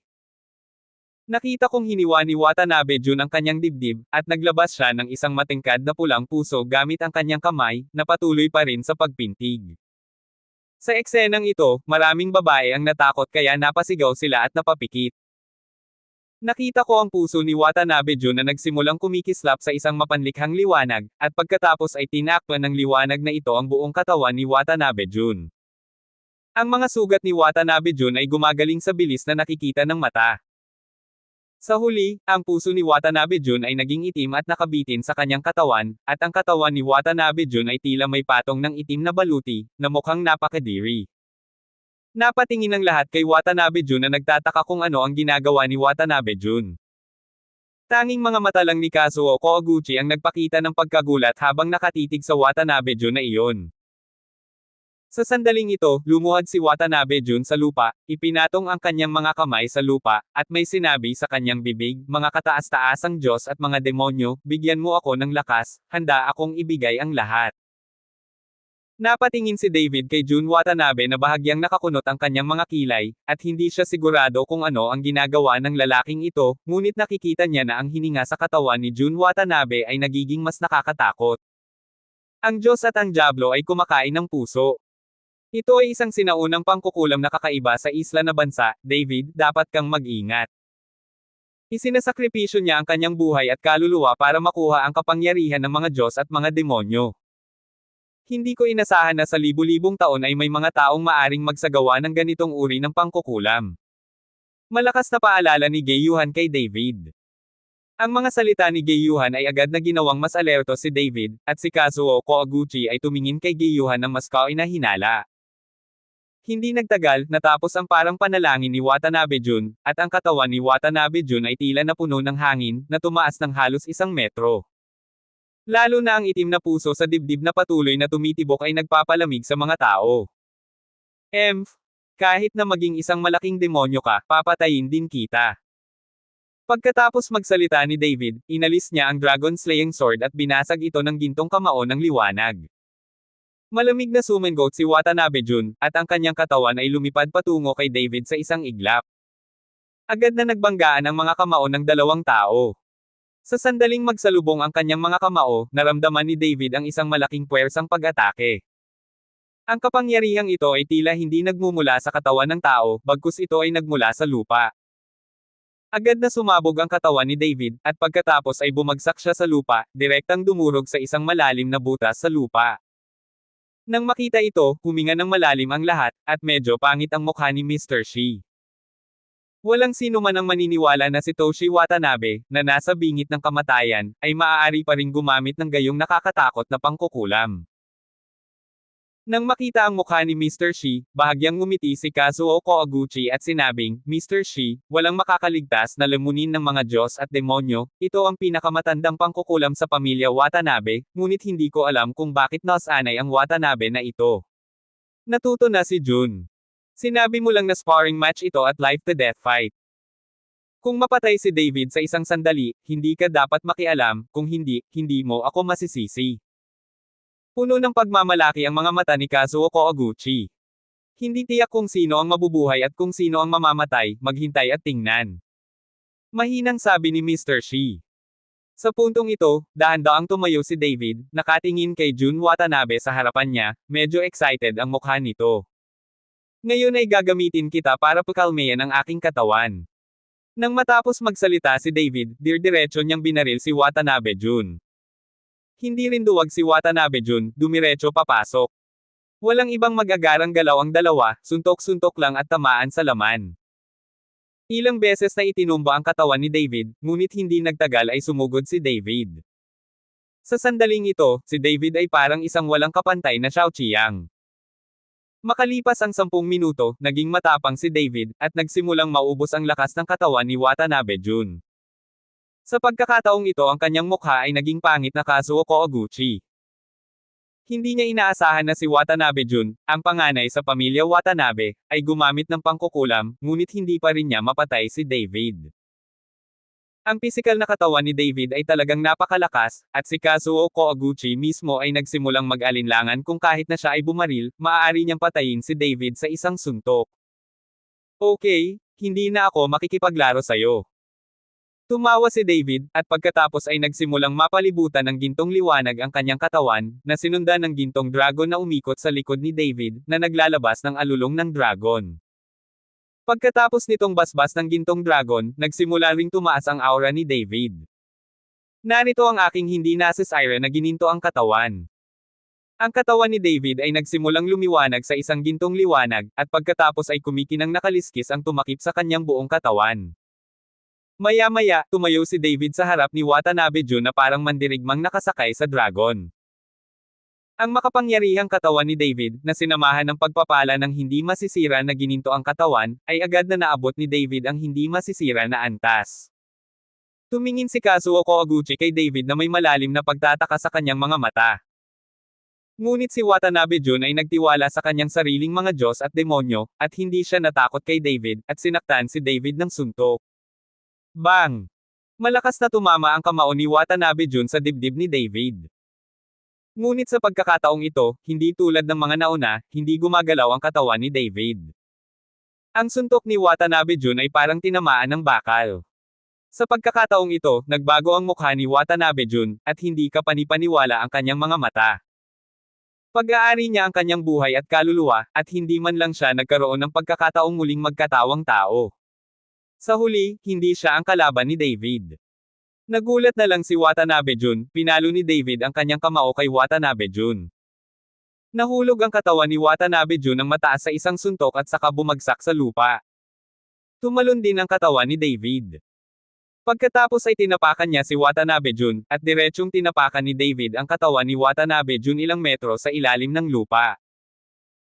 Nakita kong hiniwa ni Watanabe Jun ang kanyang dibdib, at naglabas siya ng isang matingkad na pulang puso gamit ang kanyang kamay, na patuloy pa rin sa pagpintig. Sa eksenang ito, maraming babae ang natakot kaya napasigaw sila at napapikit. Nakita ko ang puso ni Watanabe Jun na nagsimulang kumikislap sa isang mapanlikhang liwanag, at pagkatapos ay tinakpan ng liwanag na ito ang buong katawan ni Watanabe Jun. Ang mga sugat ni Watanabe Jun ay gumagaling sa bilis na nakikita ng mata. Sa huli, ang puso ni Watanabe Jun ay naging itim at nakabitin sa kanyang katawan, at ang katawan ni Watanabe Jun ay tila may patong ng itim na baluti, na mukhang napakadiri. Napatingin ang lahat kay Watanabe Jun na nagtataka kung ano ang ginagawa ni Watanabe Jun. Tanging mga mata lang ni Kazuo Koguchi ang nagpakita ng pagkagulat habang nakatitig sa Watanabe Jun na iyon. Sa sandaling ito, lumuhad si Watanabe Jun sa lupa, ipinatong ang kanyang mga kamay sa lupa, at may sinabi sa kanyang bibig, "Mga kataas-taasang Diyos at mga demonyo, bigyan mo ako ng lakas, handa akong ibigay ang lahat." Napatingin si David kay Jun Watanabe na bahagyang nakakunot ang kanyang mga kilay, at hindi siya sigurado kung ano ang ginagawa ng lalaking ito, ngunit nakikita niya na ang hininga sa katawan ni Jun Watanabe ay nagiging mas nakakatakot. Ang Diyos at ang Diablo ay kumakain ng puso. Ito ay isang sinaunang pangkukulam na kakaiba sa isla na bansa, David, dapat kang mag-ingat. Isinasakripisyo niya ang kanyang buhay at kaluluwa para makuha ang kapangyarihan ng mga Diyos at mga demonyo. Hindi ko inasahan na sa libu-libong taon ay may mga taong maaring magsagawa ng ganitong uri ng pangkukulam. Malakas na paalala ni Geiyuhan kay David. Ang mga salita ni Geiyuhan ay agad na ginawang mas alerto si David, at si Kazuo Koguchi ay tumingin kay Geiyuhan ng mas kainahinala. Hindi nagtagal, natapos ang parang panalangin ni Watanabe Jun, at ang katawan ni Watanabe Jun ay tila napuno ng hangin, na tumaas ng halos 1 metro. Lalo na ang itim na puso sa dibdib na patuloy na tumitibok ay nagpapalamig sa mga tao. Kahit na maging isang malaking demonyo ka, papatayin din kita. Pagkatapos magsalita ni David, inalis niya ang Dragon Slaying Sword at binasag ito ng gintong kamao ng liwanag. Malamig na sumengot si Watanabe Jun, at ang kanyang katawan ay lumipad patungo kay David sa isang iglap. Agad na nagbanggaan ang mga kamao ng dalawang tao. Sa sandaling magsalubong ang kanyang mga kamao, naramdaman ni David ang isang malaking puwersang pag-atake. Ang kapangyarihang ito ay tila hindi nagmumula sa katawan ng tao, bagkus ito ay nagmula sa lupa. Agad na sumabog ang katawan ni David, at pagkatapos ay bumagsak siya sa lupa, direktang dumurog sa isang malalim na butas sa lupa. Nang makita ito, huminga ng malalim ang lahat, at medyo pangit ang mukha ni Mr. Shi. Walang sino man ang maniniwala na si Toshi Watanabe, na nasa bingit ng kamatayan, ay maaari pa ring gumamit ng gayong nakakatakot na pangkukulam. Nang makita ang mukha ni Mr. Shi, bahagyang ngumiti si Kazuo Koguchi at sinabing, "Mr. Shi, walang makakaligtas na lamunin ng mga Diyos at demonyo, ito ang pinakamatandang pangkukulam sa pamilya Watanabe, ngunit hindi ko alam kung bakit nasanay ang Watanabe na ito." Natuto na si Jun. Sinabi mo lang na sparring match ito at life-to-death fight. Kung mapatay si David sa isang sandali, hindi ka dapat makialam, kung hindi, hindi mo ako masisisi. Puno ng pagmamalaki ang mga mata ni Kazuo Koguchi. Hindi tiyak kung sino ang mabubuhay at kung sino ang mamamatay, maghintay at tingnan. Mahinang sabi ni Mr. Shi. Sa puntong ito, dahan-daang tumayo si David, nakatingin kay Jun Watanabe sa harapan niya, medyo excited ang mukha nito. "Ngayon ay gagamitin kita para pakalmayan ang aking katawan." Nang matapos magsalita si David, diretso niyang binaril si Watanabe Jun. Hindi rin duwag si Watanabe Jun, dumiretso papasok. Walang ibang magagarang galaw ang dalawa, suntok-suntok lang at tamaan sa laman. Ilang beses na itinumba ang katawan ni David, ngunit hindi nagtagal ay sumugod si David. Sa sandaling ito, si David ay parang isang walang kapantay na Xiaoqiang. Makalipas ang 10 minuto, naging matapang si David, at nagsimulang maubos ang lakas ng katawan ni Watanabe Jun. Sa pagkakataong ito ang kanyang mukha ay naging pangit na Kazuo Koguchi. Hindi niya inaasahan na si Watanabe Jun, ang panganay sa pamilya Watanabe, ay gumamit ng pangkukulam, ngunit hindi pa rin niya mapatay si David. Ang pisikal na katawan ni David ay talagang napakalakas, at si Kazuo Koguchi mismo ay nagsimulang mag-alinlangan kung kahit na siya ay bumaril, maaari niyang patayin si David sa isang suntok. Okay, hindi na ako makikipaglaro sa'yo. Tumawa si David, at pagkatapos ay nagsimulang mapalibutan ng gintong liwanag ang kanyang katawan, na sinundan ng gintong dragon na umikot sa likod ni David, na naglalabas ng alulong ng dragon. Pagkatapos nitong basbas ng gintong dragon, nagsimula ring tumaas ang aura ni David. Narito ang aking hindi nasisira na gininto ang katawan. Ang katawan ni David ay nagsimulang lumiwanag sa isang gintong liwanag, at pagkatapos ay kumikinang nakaliskis ang tumakip sa kanyang buong katawan. Maya-maya, tumayo si David sa harap ni Watanabe Jun na parang mandirigmang nakasakay sa dragon. Ang makapangyarihang katawan ni David, na sinamahan ng pagpapala ng hindi masisira na gininto ang katawan, ay agad na naabot ni David ang hindi masisira na antas. Tumingin si Kazuo Koguchi kay David na may malalim na pagtataka sa kanyang mga mata. Ngunit si Watanabe Jun ay nagtiwala sa kanyang sariling mga Diyos at demonyo, at hindi siya natakot kay David, at sinaktan si David ng suntok. Bang! Malakas na tumama ang kamao ni Watanabe Jun sa dibdib ni David. Ngunit sa pagkakataong ito, hindi tulad ng mga nauna, hindi gumagalaw ang katawan ni David. Ang suntok ni Watanabe Jun ay parang tinamaan ng bakal. Sa pagkakataong ito, nagbago ang mukha ni Watanabe Jun, at hindi kapanipaniwala ang kanyang mga mata. Pag-aari niya ang kanyang buhay at kaluluwa, at hindi man lang siya nagkaroon ng pagkakataong muling magkatawang tao. Sa huli, hindi siya ang kalaban ni David. Nagulat na lang si Watanabe Jun, pinalo ni David ang kanyang kamao kay Watanabe Jun. Nahulog ang katawan ni Watanabe Jun ng mataas sa isang suntok at saka bumagsak sa lupa. Tumalon din ang katawan ni David. Pagkatapos ay tinapakan niya si Watanabe Jun, at diretsyong tinapakan ni David ang katawan ni Watanabe Jun ilang metro sa ilalim ng lupa.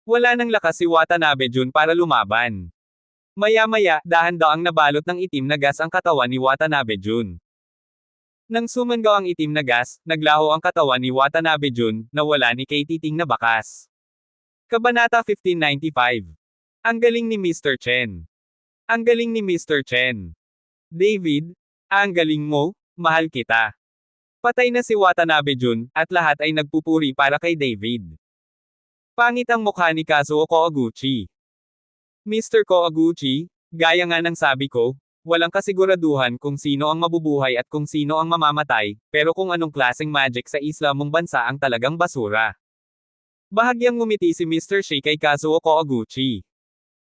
Wala nang lakas si Watanabe Jun para lumaban. Maya-maya, dahan-daang nabalot ng itim na gas ang katawan ni Watanabe Jun. Nang sumangaw ang itim na gas, naglaho ang katawan ni Watanabe Jun, na wala ni kay titing na bakas. Kabanata 1595. Ang galing ni Mr. Chen. Ang galing ni Mr. Chen. David, ang galing mo, mahal kita. Patay na si Watanabe Jun, at lahat ay nagpupuri para kay David. Pangit ang mukha ni Kazuo Koguchi. Mr. Koguchi, gaya nga ng sabi ko, walang kasiguraduhan kung sino ang mabubuhay at kung sino ang mamamatay, pero kung anong klaseng magic sa isla mong bansa ang talagang basura. Bahagyang ngumiti si Mr. Shi kay Kazuo Koguchi.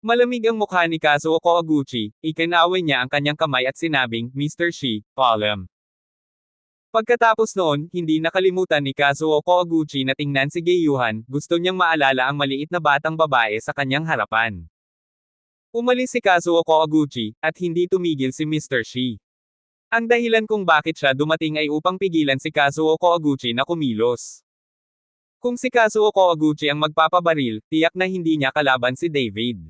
Malamig ang mukha ni Kazuo Koguchi, ikinaway niya ang kanyang kamay at sinabing, Mr. Shi, palm. Pagkatapos noon, hindi nakalimutan ni Kazuo Koguchi na tingnan si Geiyuhan, gusto niyang maalala ang maliit na batang babae sa kanyang harapan. Umalis si Kazuo Koguchi, at hindi tumigil si Mr. Shi. Ang dahilan kung bakit siya dumating ay upang pigilan si Kazuo Koguchi na kumilos. Kung si Kazuo Koguchi ang magpapabaril, tiyak na hindi niya kalaban si David.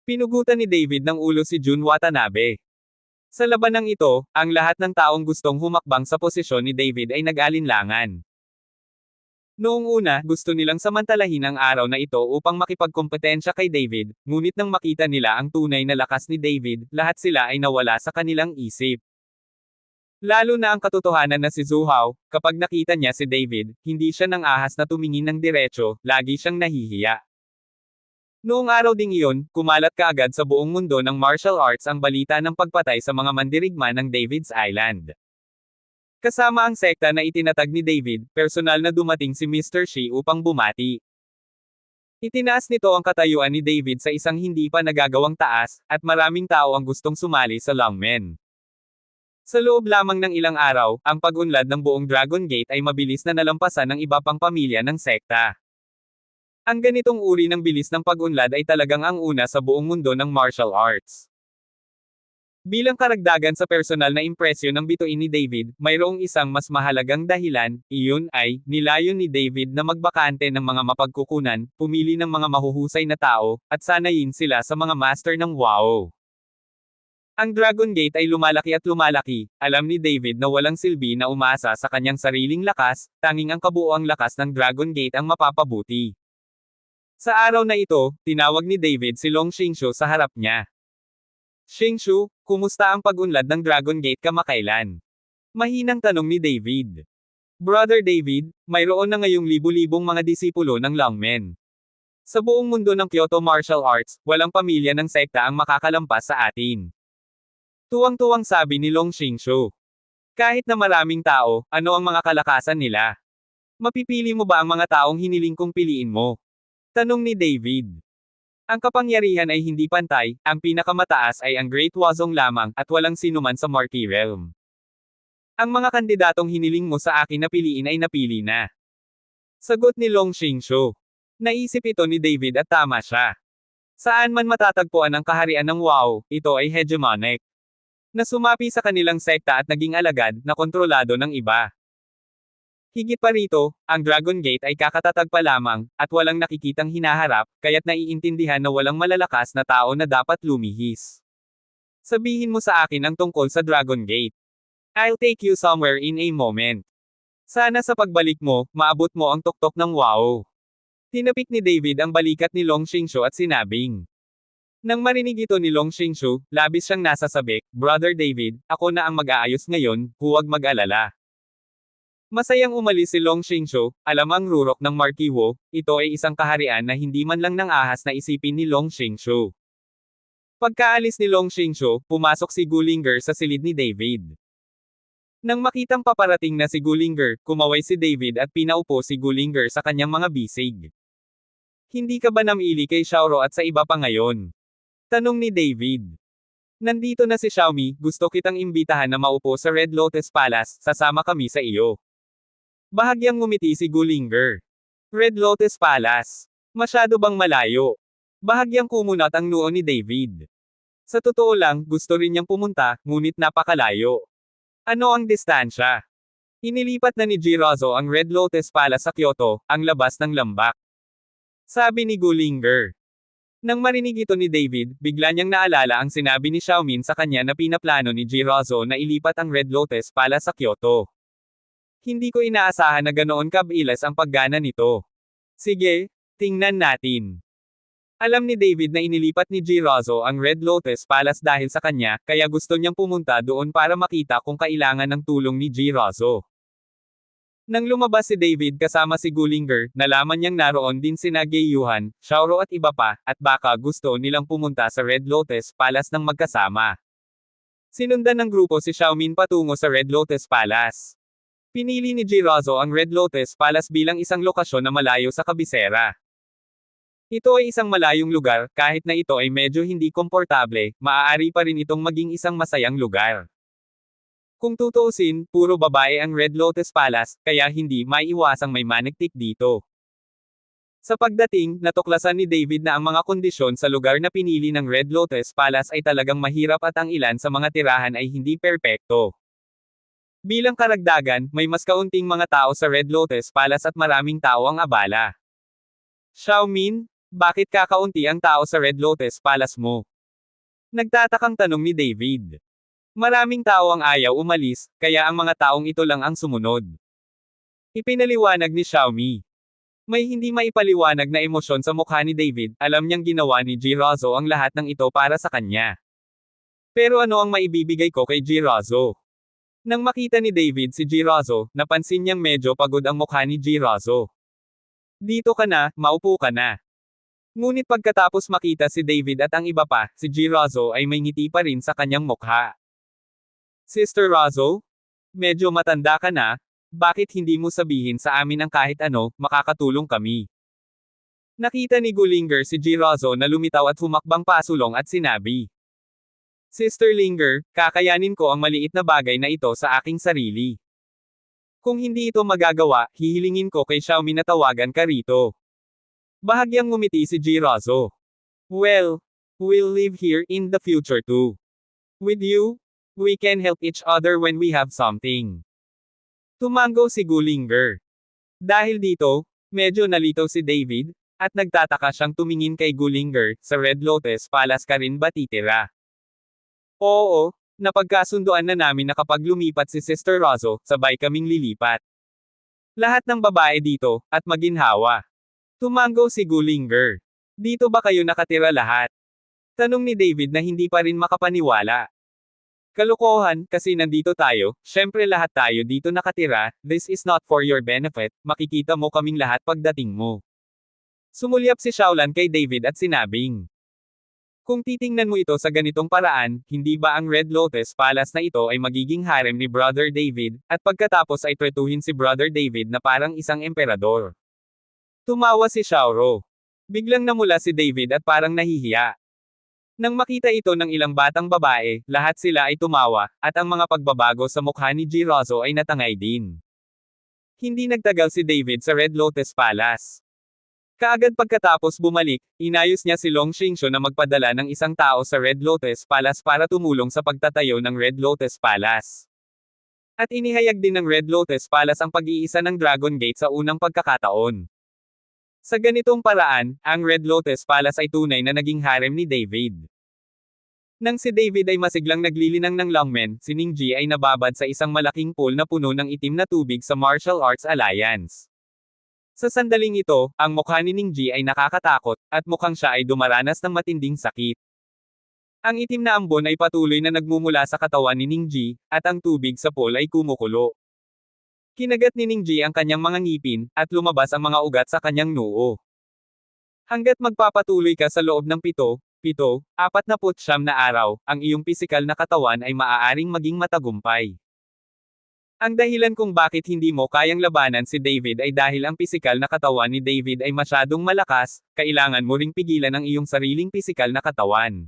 Pinugutan ni David ng ulo si Jun Watanabe. Sa labanang ito, ang lahat ng taong gustong humakbang sa posisyon ni David ay nag-alinlangan. Noong una, gusto nilang samantalahin ang araw na ito upang makipagkompetensya kay David, ngunit nang makita nila ang tunay na lakas ni David, lahat sila ay nawala sa kanilang isip. Lalo na ang katotohanan na si Zhu Hao, kapag nakita niya si David, hindi siya nang ahas na tumingin ng diretso, lagi siyang nahihiya. Noong araw ding iyon, kumalat kaagad sa buong mundo ng martial arts ang balita ng pagpatay sa mga mandirigma ng David's Island. Kasama ang sekta na itinatag ni David, personal na dumating si Mr. Shi upang bumati. Itinaas nito ang katayuan ni David sa isang hindi pa nagagawang taas, at maraming tao ang gustong sumali sa Longmen. Sa loob lamang ng ilang araw, ang pag-unlad ng buong Dragon Gate ay mabilis na nalampasan ng iba pang pamilya ng sekta. Ang ganitong uri ng bilis ng pag-unlad ay talagang ang una sa buong mundo ng martial arts. Bilang karagdagan sa personal na impresyon ng bituin ni David, mayroong isang mas mahalagang dahilan, iyon ay, nilayon ni David na magbakante ng mga mapagkukunan, pumili ng mga mahuhusay na tao, at sanayin sila sa mga master ng WoW. Ang Dragon Gate ay lumalaki at lumalaki, alam ni David na walang silbi na umasa sa kanyang sariling lakas, tanging ang kabuoang lakas ng Dragon Gate ang mapapabuti. Sa araw na ito, tinawag ni David si Long Xingshu sa harap niya. Shingshu, kumusta ang pag-unlad ng Dragon Gate kamakailan? Mahinang tanong ni David. Brother David, mayroon na ngayong libu-libong mga disipulo ng Longmen. Sa buong mundo ng Kyoto Martial Arts, walang pamilya ng sekta ang makakalampas sa atin. Tuwang-tuwang sabi ni Long Shingshu. Kahit na maraming tao, ano ang mga kalakasan nila? Mapipili mo ba ang mga taong hiniling kong piliin mo? Tanong ni David. Ang kapangyarihan ay hindi pantay, ang pinakamataas ay ang Great Wazong lamang, at walang sinuman sa Marquee Realm. Ang mga kandidatong hiniling mo sa akin na piliin ay napili na. Sagot ni Long Shingshu. Naisip ito ni David at tama siya. Saan man matatagpuan ang kaharian ng WoW, ito ay hegemonic. Na sumapi sa kanilang sekta at naging alagad, na kontrolado ng iba. Higit pa rito, ang Dragon Gate ay kakatatag pa lamang, at walang nakikitang hinaharap, kaya't naiintindihan na walang malalakas na tao na dapat lumihis. Sabihin mo sa akin ang tungkol sa Dragon Gate. I'll take you somewhere in a moment. Sana sa pagbalik mo, maabot mo ang tuktok ng WoW. Tinapik ni David ang balikat ni Long Shingshu at sinabing. Nang marinig ito ni Long Shingshu, labis siyang nasasabik, Brother David, ako na ang mag-aayos ngayon, huwag mag-alala. Masayang umalis si Long Shingshu, alam ang rurok ng Marquee Wo, ito ay isang kaharian na hindi man lang nang ahas na isipin ni Long Shingshu. Pagkaalis ni Long Shingshu, pumasok si Gullinger sa silid ni David. Nang makitang paparating na si Gullinger, kumaway si David at pinaupo si Gullinger sa kanyang mga bisig. Hindi ka ba namili kay Xiaoro at sa iba pa ngayon? Tanong ni David. Nandito na si Xiaomi, gusto kitang imbitahan na maupo sa Red Lotus Palace, sasama kami sa iyo. Bahagyang ngumiti si Gullinger. Red Lotus Palace. Masyado bang malayo? Bahagyang kumunat ang noo ni David. Sa totoo lang, gusto rin niyang pumunta, ngunit napakalayo. Ano ang distansya? Inilipat na ni Jirazo ang Red Lotus Palace sa Kyoto, ang labas ng lambak. Sabi ni Gullinger. Nang marinig ito ni David, bigla niyang naalala ang sinabi ni Xiaomin sa kanya na pinaplano ni Jirazo na ilipat ang Red Lotus Palace sa Kyoto. Hindi ko inaasahan na ganoon kabilis ang paggana nito. Sige, tingnan natin. Alam ni David na inilipat ni Jirazo ang Red Lotus Palace dahil sa kanya, kaya gusto niyang pumunta doon para makita kung kailangan ng tulong ni Jirazo. Nang lumabas si David kasama si Gullinger, nalaman niyang naroon din sina Geiyuhan, Xiaoro at iba pa, at baka gusto nilang pumunta sa Red Lotus Palace ng magkasama. Sinundan ng grupo si Xiaomin patungo sa Red Lotus Palace. Pinili ni Jirazo ang Red Lotus Palace bilang isang lokasyon na malayo sa kabisera. Ito ay isang malayong lugar, kahit na ito ay medyo hindi komportable, maaari pa rin itong maging isang masayang lugar. Kung tutuusin, puro babae ang Red Lotus Palace, kaya hindi maiiwasang may maniktik dito. Sa pagdating, natuklasan ni David na ang mga kondisyon sa lugar na pinili ng Red Lotus Palace ay talagang mahirap at ang ilan sa mga tirahan ay hindi perpekto. Bilang karagdagan, may mas kaunting mga tao sa Red Lotus Palace at maraming tao ang abala. Xiaomin, bakit kakaunti ang tao sa Red Lotus Palace mo? Nagtatakang tanong ni David. Maraming tao ang ayaw umalis, kaya ang mga taong ito lang ang sumunod. Ipinaliwanag ni Xiaomi. May hindi maipaliwanag na emosyon sa mukha ni David, alam niyang ginawa ni Jirazo ang lahat ng ito para sa kanya. Pero ano ang maibibigay ko kay Jirazo? Nang makita ni David si Jirazo, napansin niyang medyo pagod ang mukha ni Jirazo. Dito ka na, maupo ka na. Ngunit pagkatapos makita si David at ang iba pa, si Jirazo ay may ngiti pa rin sa kanyang mukha. Sister Razo? Medyo matanda ka na, bakit hindi mo sabihin sa amin ang kahit ano, makakatulong kami? Nakita ni Gullinger si Jirazo na lumitaw at humakbang pasulong at sinabi. Sister Linger, kakayanin ko ang maliit na bagay na ito sa aking sarili. Kung hindi ito magagawa, hihilingin ko kay Xiaomi na tawagan ka rito. Bahagyang ngumiti si Jirazo. Well, we'll live here in the future too. With you, we can help each other when we have something. Tumango si Gullinger. Dahil dito, medyo nalito si David, at nagtataka siyang tumingin kay Gullinger, sa Red Lotus Palace ka rin ba titira? Oo, napagkasunduan na namin na kapag lumipat si Sister Razo, sabay kaming lilipat. Lahat ng babae dito, at maginhawa. Tumango si Gullinger. Dito ba kayo nakatira lahat? Tanong ni David na hindi pa rin makapaniwala. Kalokohan, kasi nandito tayo, syempre lahat tayo dito nakatira, this is not for your benefit, makikita mo kaming lahat pagdating mo. Sumulyap si Xiaolan kay David at sinabing, kung titingnan mo ito sa ganitong paraan, hindi ba ang Red Lotus Palace na ito ay magiging harem ni Brother David, at pagkatapos ay tretuhin si Brother David na parang isang emperador. Tumawa si Xiaoro. Biglang namula si David at parang nahihiya. Nang makita ito ng ilang batang babae, lahat sila ay tumawa, at ang mga pagbabago sa mukha ni Jirozo ay natangay din. Hindi nagtagal si David sa Red Lotus Palace. Kaagad pagkatapos bumalik, inayos niya si Long Xingshu na magpadala ng isang tao sa Red Lotus Palace para tumulong sa pagtatayo ng Red Lotus Palace. At inihayag din ng Red Lotus Palace ang pag-iisa ng Dragon Gate sa unang pagkakataon. Sa ganitong paraan, ang Red Lotus Palace ay tunay na naging harem ni David. Nang si David ay masiglang naglilinang ng longmen, si Ningji ay nababad sa isang malaking pool na puno ng itim na tubig sa Martial Arts Alliance. Sa sandaling ito, ang mukha ni Ningji ay nakakatakot, at mukhang siya ay dumaranas ng matinding sakit. Ang itim na ambon ay patuloy na nagmumula sa katawan ni Ningji, at ang tubig sa pool ay kumukulo. Kinagat ni Ningji ang kanyang mga ngipin, at lumabas ang mga ugat sa kanyang noo. Hanggat magpapatuloy ka sa loob ng 49 na araw, ang iyong pisikal na katawan ay maaaring maging matagumpay. Ang dahilan kung bakit hindi mo kayang labanan si David ay dahil ang pisikal na katawan ni David ay masyadong malakas, kailangan mo ring pigilan ang iyong sariling pisikal na katawan.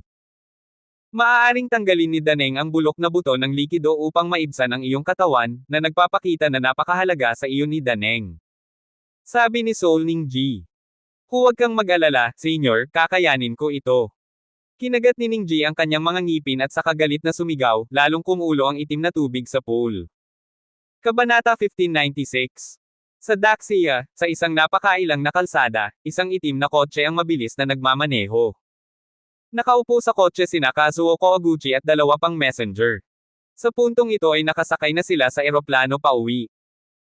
Maaaring tanggalin ni Daneng ang bulok na buto ng likido upang maibsan ang iyong katawan, na nagpapakita na napakahalaga sa iyo ni Daneng. Sabi ni Soul Ningji. Huwag kang mag-alala, Senyor, kakayanin ko ito. Kinagat ni Ningji ang kanyang mga ngipin at saka galit na sumigaw, lalong kumulo ang itim na tubig sa pool. Kabanata 1596. Sa Daxia, sa isang napakailang na kalsada, isang itim na kotse ang mabilis na nagmamaneho. Nakaupo sa kotse sina Kazuo Koguchi at dalawa pang messenger. Sa puntong ito ay nakasakay na sila sa eroplano pauwi.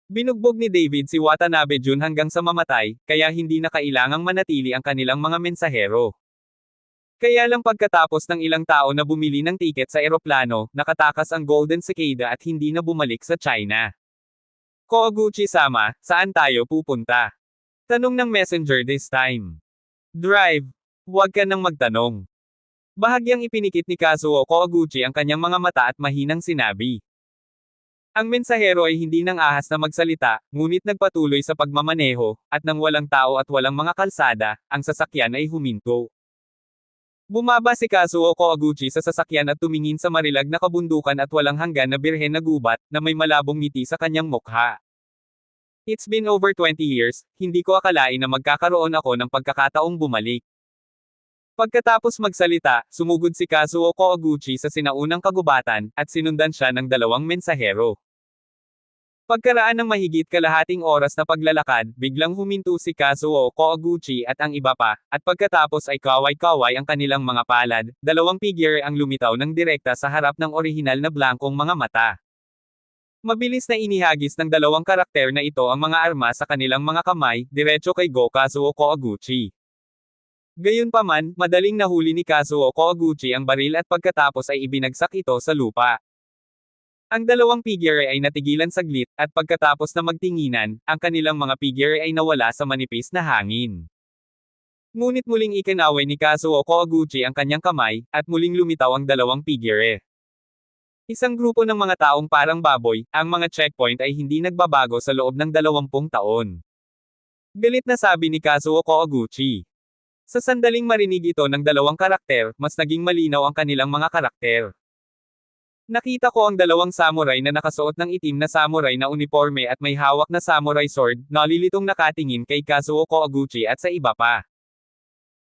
Binugbog ni David si Watanabe Jun hanggang sa mamatay, kaya hindi na kailangang manatili ang kanilang mga mensahero. Kaya lang pagkatapos ng ilang tao na bumili ng tiket sa eroplano, nakatakas ang Golden Cicada at hindi na bumalik sa China. Koguchi-sama, saan tayo pupunta? Tanong ng messenger this time. Drive. Huwag ka nang magtanong. Bahagyang ipinikit ni Kazuo Koguchi ang kanyang mga mata at mahinang sinabi. Ang mensahero ay hindi nang ahas na magsalita, ngunit nagpatuloy sa pagmamaneho, at nang walang tao at walang mga kalsada, ang sasakyan ay huminto. Bumaba si Kazuo Koguchi sa sasakyan at tumingin sa marilag na kabundukan at walang hanggan na birhen na gubat, na may malabong ngiti sa kanyang mukha. It's been over 20 years, hindi ko akalain na magkakaroon ako ng pagkakataong bumalik. Pagkatapos magsalita, sumugod si Kazuo Koguchi sa sinaunang kagubatan, at sinundan siya ng dalawang mensahero. Pagkaraan ng mahigit kalahating oras na paglalakad, biglang huminto si Kazuo Koguchi at ang iba pa, at pagkatapos ay kaway-kaway ang kanilang mga palad, dalawang figure ang lumitaw ng direkta sa harap ng orihinal na blankong mga mata. Mabilis na inihagis ng dalawang karakter na ito ang mga arma sa kanilang mga kamay, diretso kay Kazuo Koguchi. Gayunpaman, madaling nahuli ni Kazuo Koguchi ang baril at pagkatapos ay ibinagsak ito sa lupa. Ang dalawang figure ay natigilan saglit, at pagkatapos na magtinginan, ang kanilang mga figure ay nawala sa manipis na hangin. Ngunit muling ikinaway ni Kazuo Koguchi ang kanyang kamay, at muling lumitaw ang dalawang figure. Isang grupo ng mga taong parang baboy, ang mga checkpoint ay hindi nagbabago sa loob ng 20 taon. Galit na sabi ni Kazuo Koguchi. Sa sandaling marinig ito ng dalawang karakter, mas naging malinaw ang kanilang mga karakter. Nakita ko ang dalawang samurai na nakasuot ng itim na samurai na uniforme at may hawak na samurai sword, nalilitong nakatingin kay Kazuo Koguchi at sa iba pa.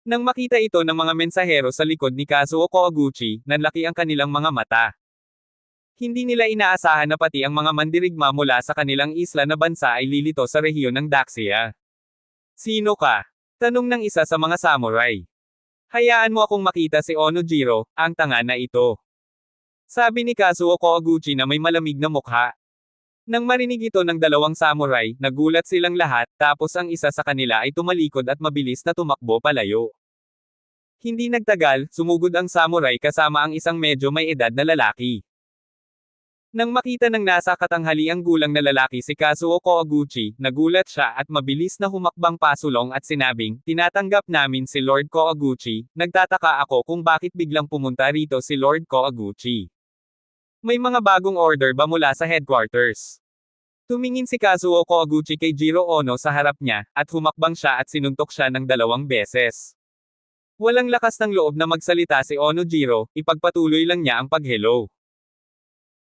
Nang makita ito ng mga mensahero sa likod ni Kazuo Koguchi, nanlaki ang kanilang mga mata. Hindi nila inaasahan na pati ang mga mandirigma mula sa kanilang isla na bansa ay lilito sa rehiyon ng Daxia. Sino ka? Tanong ng isa sa mga samurai. Hayaan mo akong makita si Onojiro, ang tanga na ito. Sabi ni Kazuo Koguchi na may malamig na mukha. Nang marinig ito ng dalawang samurai, nagulat silang lahat, tapos ang isa sa kanila ay tumalikod at mabilis na tumakbo palayo. Hindi nagtagal, sumugod ang samurai kasama ang isang medyo may edad na lalaki. Nang makita ng nasa katanghaliang gulang na lalaki si Kazuo Koguchi, nagulat siya at mabilis na humakbang pasulong at sinabing, "Tinatanggap namin si Lord Koguchi." Nagtataka ako kung bakit biglang pumunta rito si Lord Koguchi. May mga bagong order ba mula sa headquarters? Tumingin si Kazuo Koguchi kay Jiro Ono sa harap niya, at humakbang siya at sinuntok siya ng 2 beses. Walang lakas ng loob na magsalita si Ono Jiro, ipagpatuloy lang niya ang pag-hello.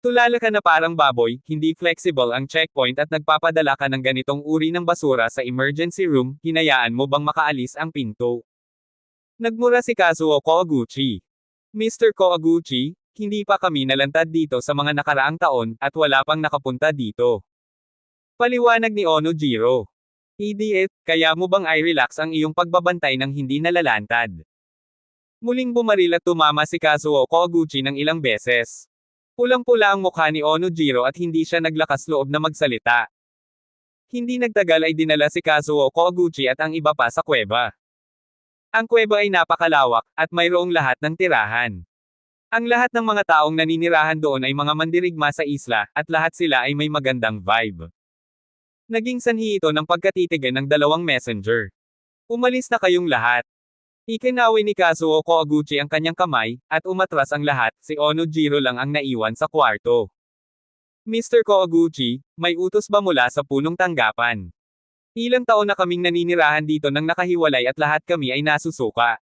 Tulala ka na parang baboy, hindi flexible ang checkpoint at nagpapadala ka ng ganitong uri ng basura sa emergency room, hinayaan mo bang makaalis ang pinto? Nagmura si Kazuo Koguchi. Mr. Koguchi, hindi pa kami nalantad dito sa mga nakaraang taon, at wala pang nakapunta dito. Paliwanag ni Ono Jiro. Idiot, kaya mo bang i-relax ang iyong pagbabantay ng hindi nalalantad? Muling bumaril at tumama si Kazuo Koguchi ng ilang beses. Pulang-pula ang mukha ni Ono Jiro at hindi siya naglakas loob na magsalita. Hindi nagtagal ay dinala si Kazuo Koguchi at ang iba pa sa kuweba. Ang kuweba ay napakalawak, at mayroong lahat ng tirahan. Ang lahat ng mga taong naninirahan doon ay mga mandirigma sa isla, at lahat sila ay may magandang vibe. Naging sanhi ito ng pagkatitigan ng 2 messenger. Umalis na kayong lahat. Ikinawi ni Kazuo Koguchi ang kanyang kamay, at umatras ang lahat, si Ono Jiro lang ang naiwan sa kwarto. Mr. Koguchi, may utos ba mula sa punong tanggapan? Ilang taon na kaming naninirahan dito nang nakahiwalay at lahat kami ay nasusuka.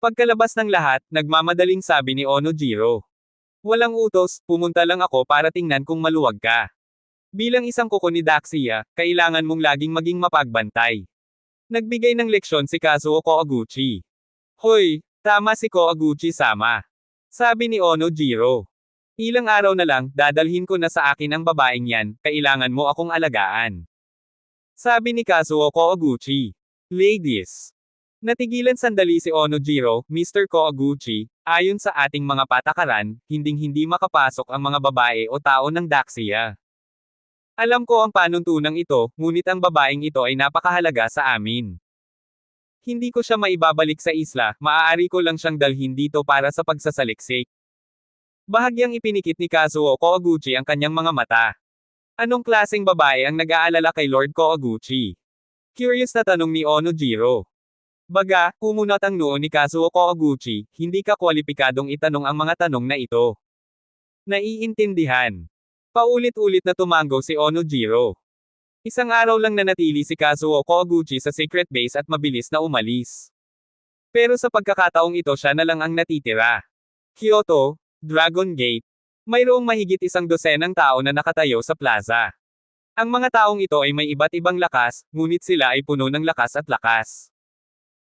Pagkalabas ng lahat, nagmamadaling sabi ni Ono Jiro. Walang utos, pumunta lang ako para tingnan kung maluwag ka. Bilang isang kuko ni Daxia, kailangan mong laging maging mapagbantay. Nagbigay ng leksyon si Kazuo Koguchi. Hoy, tama si Koguchi-sama. Sabi ni Ono Jiro. Ilang araw na lang, dadalhin ko na sa akin ang babaeng yan, kailangan mo akong alagaan. Sabi ni Kazuo Koguchi. Ladies. Natigilan sandali si Ono Jiro, Mr. Koguchi, ayon sa ating mga patakaran, hinding-hindi makapasok ang mga babae o tao ng Daxia. Alam ko ang panuntunang ito, ngunit ang babaeng ito ay napakahalaga sa amin. Hindi ko siya maibabalik sa isla, maaari ko lang siyang dalhin dito para sa pagsasaliksik. Bahagyang ipinikit ni Kazuo Koguchi ang kanyang mga mata. Anong klaseng babae ang nag-aalala kay Lord Koguchi? Curious na tanong ni Ono Jiro. Baga, kumunat ang noo ni Kazuo Koguchi, hindi ka kwalipikadong itanong ang mga tanong na ito. Naiintindihan. Paulit-ulit na tumanggo si Ono Jiro. Isang araw lang nanatili si Kazuo Koguchi sa secret base at mabilis na umalis. Pero sa pagkakataong ito siya na lang ang natitira. Kyoto, Dragon Gate. Mayroong mahigit 100 tao na nakatayo sa plaza. Ang mga taong ito ay may iba't ibang lakas, ngunit sila ay puno ng lakas at lakas.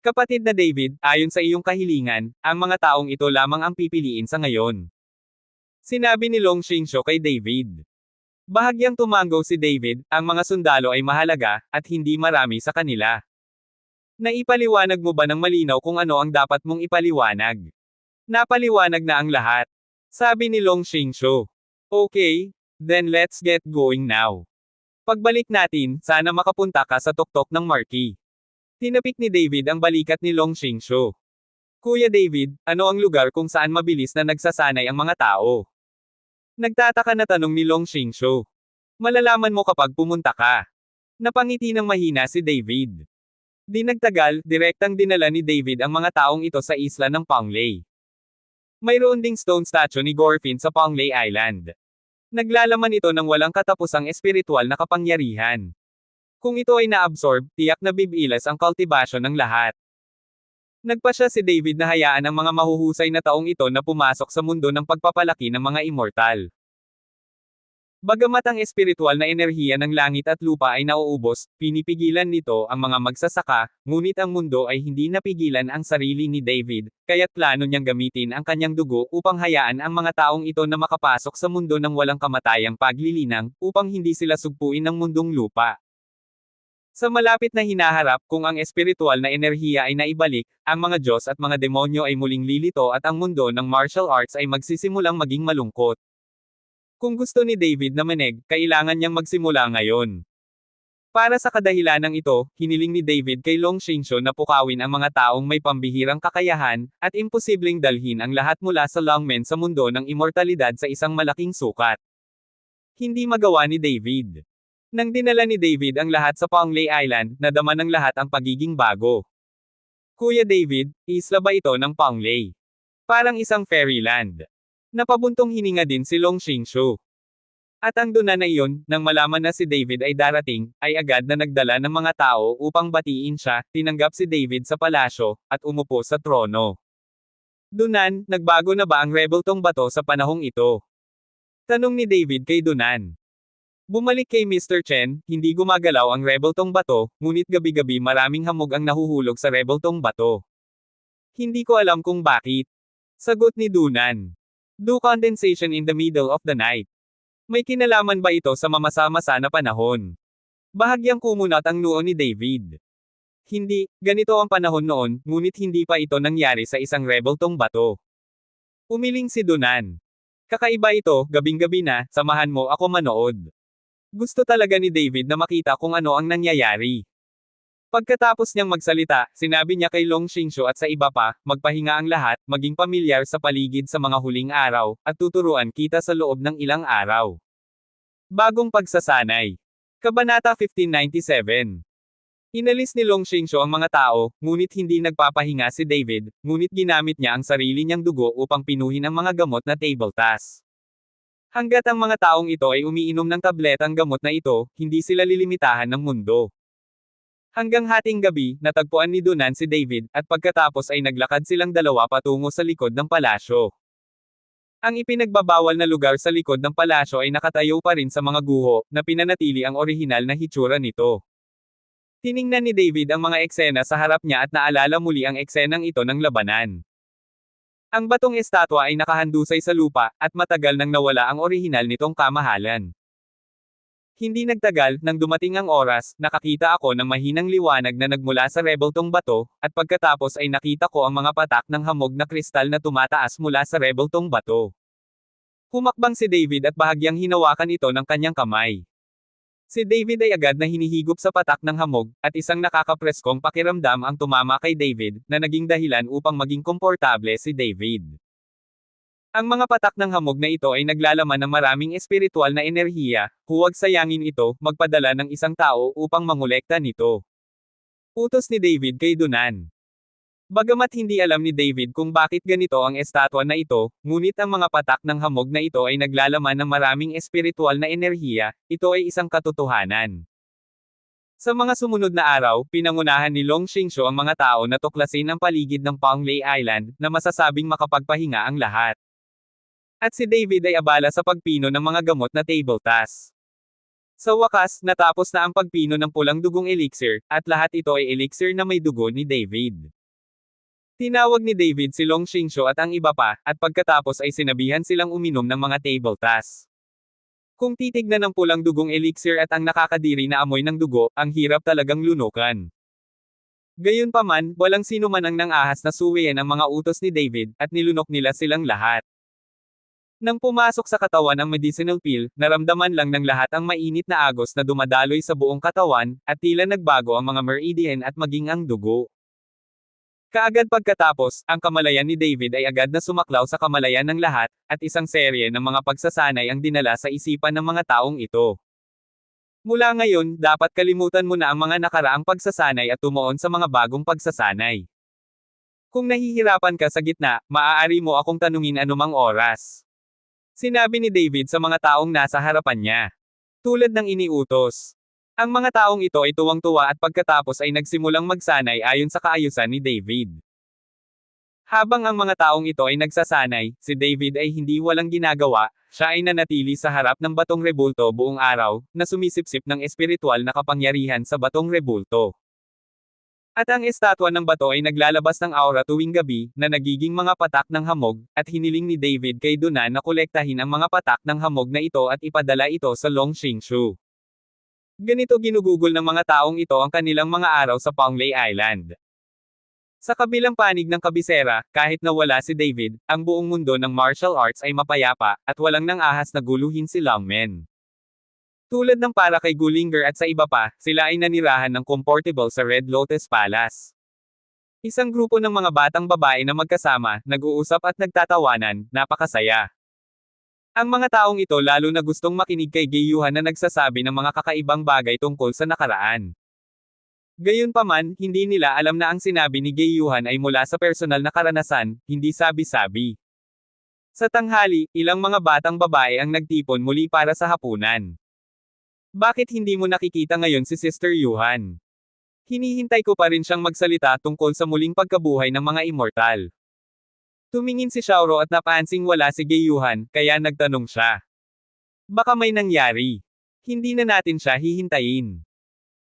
Kapatid na David, ayon sa iyong kahilingan, ang mga taong ito lamang ang pipiliin sa ngayon. Sinabi ni Long Xingsho kay David. Bahagyang tumanggo si David, ang mga sundalo ay mahalaga, at hindi marami sa kanila. Naipaliwanag mo ba ng malinaw kung ano ang dapat mong ipaliwanag? Napaliwanag na ang lahat. Sabi ni Long Xingsho. Okay, then let's get going now. Pagbalik natin, sana makapunta ka sa tuktok ng marquee. Tinapik ni David ang balikat ni Long Xingsho. Kuya David, ano ang lugar kung saan mabilis na nagsasanay ang mga tao? Nagtataka na tanong ni Long Xingsho. Malalaman mo kapag pumunta ka. Napangiti ng mahina si David. Di nagtagal, direktang dinala ni David ang mga taong ito sa isla ng Panglay. Mayroon ding stone statue ni Gorfin sa Panglay Island. Naglalaman ito ng walang katapusang espiritual na kapangyarihan. Kung ito ay naabsorb, tiyak na bibilas ang kultibasyon ng lahat. Nagpasya si David na hayaan ang mga mahuhusay na taong ito na pumasok sa mundo ng pagpapalaki ng mga immortal. Bagamat ang espiritual na enerhiya ng langit at lupa ay nauubos, pinipigilan nito ang mga magsasaka, ngunit ang mundo ay hindi napigilan ang sarili ni David, kaya't plano niyang gamitin ang kanyang dugo upang hayaan ang mga taong ito na makapasok sa mundo ng walang kamatayang paglilinang, upang hindi sila sugpuin ng mundong lupa. Sa malapit na hinaharap, kung ang espiritual na enerhiya ay naibalik, ang mga Diyos at mga demonyo ay muling lilito at ang mundo ng martial arts ay magsisimulang maging malungkot. Kung gusto ni David na manig, kailangan niyang magsimula ngayon. Para sa kadahilanang ito, hiniling ni David kay Long Xingshu na pukawin ang mga taong may pambihirang kakayahan, at imposibleng dalhin ang lahat mula sa Longmen sa mundo ng immortalidad sa isang malaking sukat. Hindi magawa ni David. Nang dinala ni David ang lahat sa Ponglei Island, nadama ng lahat ang pagiging bago. Kuya David, isla ba ito ng Ponglei? Parang isang fairyland. Napabuntong hininga din si Long Xingshu. At ang duna na iyon, nang malaman na si David ay darating, ay agad na nagdala ng mga tao upang batiin siya, tinanggap si David sa palasyo, at umupo sa trono. Dunan, nagbago na ba ang rebeltong bato sa panahong ito? Tanong ni David kay Dunan. Bumalik kay Mr. Chen, hindi gumagalaw ang rebeltong bato, ngunit gabi-gabi maraming hamog ang nahuhulog sa rebeltong bato. Hindi ko alam kung bakit. Sagot ni Dunan. Do condensation in the middle of the night. May kinalaman ba ito sa mamasa-masa na panahon? Bahagyang kumunat ang noo ni David. Hindi, ganito ang panahon noon, ngunit hindi pa ito nangyari sa isang rebeltong bato. Umiling si Dunan. Kakaiba ito, gabing-gabi na, samahan mo ako manood. Gusto talaga ni David na makita kung ano ang nangyayari. Pagkatapos niyang magsalita, sinabi niya kay Long Xingshu at sa iba pa, magpahinga ang lahat, maging pamilyar sa paligid sa mga huling araw, at tuturuan kita sa loob ng ilang araw. Bagong pagsasanay. Kabanata 1597. Inalis ni Long Xingshu ang mga tao, ngunit hindi nagpapahinga si David, ngunit ginamit niya ang sarili niyang dugo upang pinuhin ang mga gamot na table task. Hanggat ang mga taong ito ay umiinom ng tabletang gamot na ito, hindi sila lilimitahan ng mundo. Hanggang hating gabi, natagpuan ni Dunan si David, at pagkatapos ay naglakad silang dalawa patungo sa likod ng palasyo. Ang ipinagbabawal na lugar sa likod ng palasyo ay nakatayo pa rin sa mga guho, na pinanatili ang orihinal na hitsura nito. Tiningnan ni David ang mga eksena sa harap niya at naalala muli ang eksenang ito ng labanan. Ang batong estatwa ay nakahandusay sa lupa, at matagal nang nawala ang orihinal nitong kamahalan. Hindi nagtagal, nang dumating ang oras, nakakita ako ng mahinang liwanag na nagmula sa rebeltong bato, at pagkatapos ay nakita ko ang mga patak ng hamog na kristal na tumataas mula sa rebeltong bato. Humakbang si David at bahagyang hinawakan ito ng kanyang kamay. Si David ay agad na hinihigop sa patak ng hamog, at isang nakakapreskong pakiramdam ang tumama kay David, na naging dahilan upang maging komportable si David. Ang mga patak ng hamog na ito ay naglalaman ng maraming espiritual na enerhiya, huwag sayangin ito, magpadala ng isang tao upang mangolekta nito. Utos ni David kay Dunan. Bagamat hindi alam ni David kung bakit ganito ang estatwa na ito, ngunit ang mga patak ng hamog na ito ay naglalaman ng maraming espiritual na enerhiya, ito ay isang katotohanan. Sa mga sumunod na araw, pinangunahan ni Long Xingshu ang mga tao na tuklasin ang paligid ng Ponglei Island, na masasabing makapagpahinga ang lahat. At si David ay abala sa pagpino ng mga gamot na table task. Sa wakas, natapos na ang pagpino ng pulang dugong elixir, at lahat ito ay elixir na may dugo ni David. Tinawag ni David si Long Xingshu at ang iba pa, at pagkatapos ay sinabihan silang uminom ng mga table task. Kung titignan ng pulang dugong elixir at ang nakakadiri na amoy ng dugo, ang hirap talagang lunukan. Gayunpaman, walang sino man ang nang-ahas na suwayin ang mga utos ni David, at nilunok nila silang lahat. Nang pumasok sa katawan ang medicinal pill, naramdaman lang ng lahat ang mainit na agos na dumadaloy sa buong katawan, at tila nagbago ang mga meridian at maging ang dugo. Kaagad pagkatapos, ang kamalayan ni David ay agad na sumaklaw sa kamalayan ng lahat, at isang serye ng mga pagsasanay ang dinala sa isipan ng mga taong ito. Mula ngayon, dapat kalimutan mo na ang mga nakaraang pagsasanay at tumuon sa mga bagong pagsasanay. Kung nahihirapan ka sa gitna, maaari mo akong tanungin anumang oras. Sinabi ni David sa mga taong nasa harapan niya. Tulad ng iniutos. Ang mga taong ito ay tuwang-tuwa at pagkatapos ay nagsimulang magsanay ayon sa kaayusan ni David. Habang ang mga taong ito ay nagsasanay, si David ay hindi walang ginagawa, siya ay nanatili sa harap ng batong rebulto buong araw, na sumisipsip ng espiritual na kapangyarihan sa batong rebulto. At ang estatwa ng bato ay naglalabas ng aura tuwing gabi, na nagiging mga patak ng hamog, at hiniling ni David kay Dunan na kolektahin ang mga patak ng hamog na ito at ipadala ito sa Long Xingshu. Ganito ginugugol ng mga taong ito ang kanilang mga araw sa Ponglei Island. Sa kabilang panig ng kabisera, kahit na wala si David, ang buong mundo ng martial arts ay mapayapa, at walang nang-ahas na guluhin si Longmen. Tulad ng para kay Gullinger at sa iba pa, sila ay nanirahan ng comfortable sa Red Lotus Palace. Isang grupo ng mga batang babae na magkasama, nag-uusap at nagtatawanan, napakasaya. Ang mga taong ito lalo na gustong makinig kay Gayuhan na nagsasabi ng mga kakaibang bagay tungkol sa nakaraan. Gayunpaman, hindi nila alam na ang sinabi ni Gayuhan ay mula sa personal na karanasan, hindi sabi-sabi. Sa tanghali, ilang mga batang babae ang nagtipon muli para sa hapunan. Bakit hindi mo nakikita ngayon si Sister Yuhan? Hinihintay ko pa rin siyang magsalita tungkol sa muling pagkabuhay ng mga immortal. Tumingin si Xiaoro at napansing wala si Gayuhan, kaya nagtanong siya. Baka may nangyari. Hindi na natin siya hihintayin.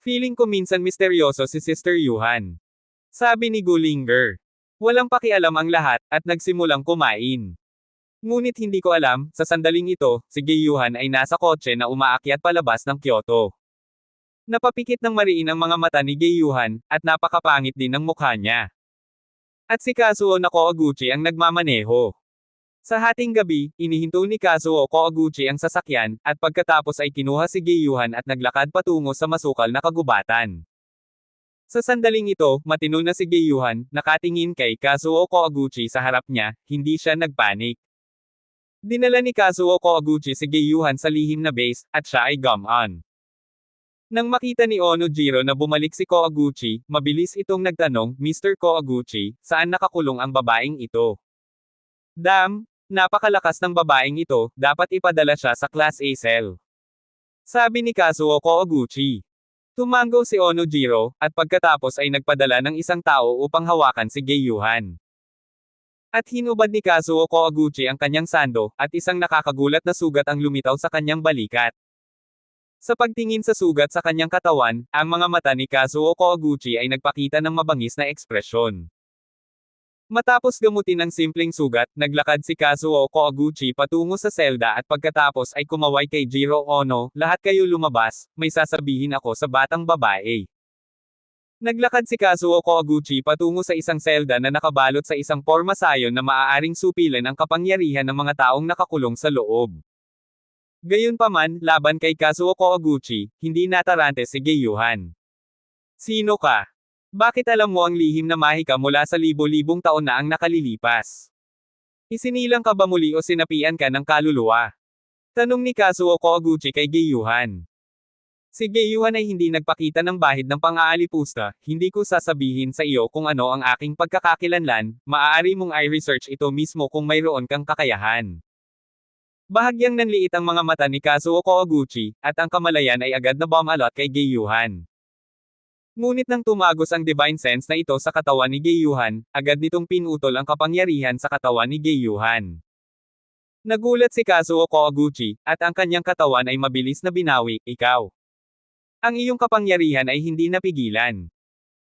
Feeling ko minsan misteryoso si Sister Yuhan. Sabi ni Gullinger. Walang pakialam ang lahat, at nagsimulang kumain. Ngunit hindi ko alam, sa sandaling ito, si Gayuhan ay nasa kotse na umaakyat palabas ng Kyoto. Napapikit ng mariin ang mga mata ni Gayuhan, at napakapangit din ng mukha niya. At si Kazuo na Koguchi ang nagmamaneho. Sa hating gabi, inihinto ni Kazuo Koguchi ang sasakyan, at pagkatapos ay kinuha si Gayuhan at naglakad patungo sa masukal na kagubatan. Sa sandaling ito, matino na si Gayuhan, nakatingin kay Kazuo Koguchi sa harap niya, hindi siya nagpanik. Dinala ni Kazuo Koguchi si Gayuhan sa lihim na base, at siya ay gum-on. Nang makita ni Onojiro na bumalik si Koguchi, mabilis itong nagtanong, Mr. Koguchi, saan nakakulong ang babaeng ito? Damn, napakalakas ng babaeng ito, dapat ipadala siya sa Class A cell. Sabi ni Kazuo Koguchi. Tumango si Onojiro, at pagkatapos ay nagpadala ng isang tao upang hawakan si Gayuhan. At hinubad ni Kazuo Koguchi ang kanyang sando, at isang nakakagulat na sugat ang lumitaw sa kanyang balikat. Sa pagtingin sa sugat sa kanyang katawan, ang mga mata ni Kazuo Koguchi ay nagpakita ng mabangis na ekspresyon. Matapos gamutin ang simpleng sugat, naglakad si Kazuo Koguchi patungo sa selda at pagkatapos ay kumaway kay Jiro Ono, lahat kayo lumabas, may sasabihin ako sa batang babae. Naglakad si Kazuo Koguchi patungo sa isang selda na nakabalot sa isang pormasayon na maaaring supilan ang kapangyarihan ng mga taong nakakulong sa loob. Gayunpaman, laban kay Kazuo Koguchi, hindi natarante si Gayuhan. Sino ka? Bakit alam mo ang lihim na mahika mula sa libo-libong taon na ang nakalilipas? Isinilang ka ba muli o sinapian ka ng kaluluwa? Tanong ni Kazuo Koguchi kay Gayuhan. Si Gayuhan ay hindi nagpakita ng bahid ng pang-aalipusta, hindi ko sasabihin sa iyo kung ano ang aking pagkakakilanlan, maaari mong i-research ito mismo kung mayroon kang kakayahan. Bahagyang nanliit ang mga mata ni Kazuo Koguchi, at ang kamalayan ay agad na bumalot kay Gayuhan. Ngunit nang tumagos ang divine sense na ito sa katawan ni Gayuhan, agad nitong pinutol ang kapangyarihan sa katawan ni Gayuhan. Nagulat si Kazuo Koguchi, at ang kanyang katawan ay mabilis na binawi, ikaw. Ang iyong kapangyarihan ay hindi napigilan.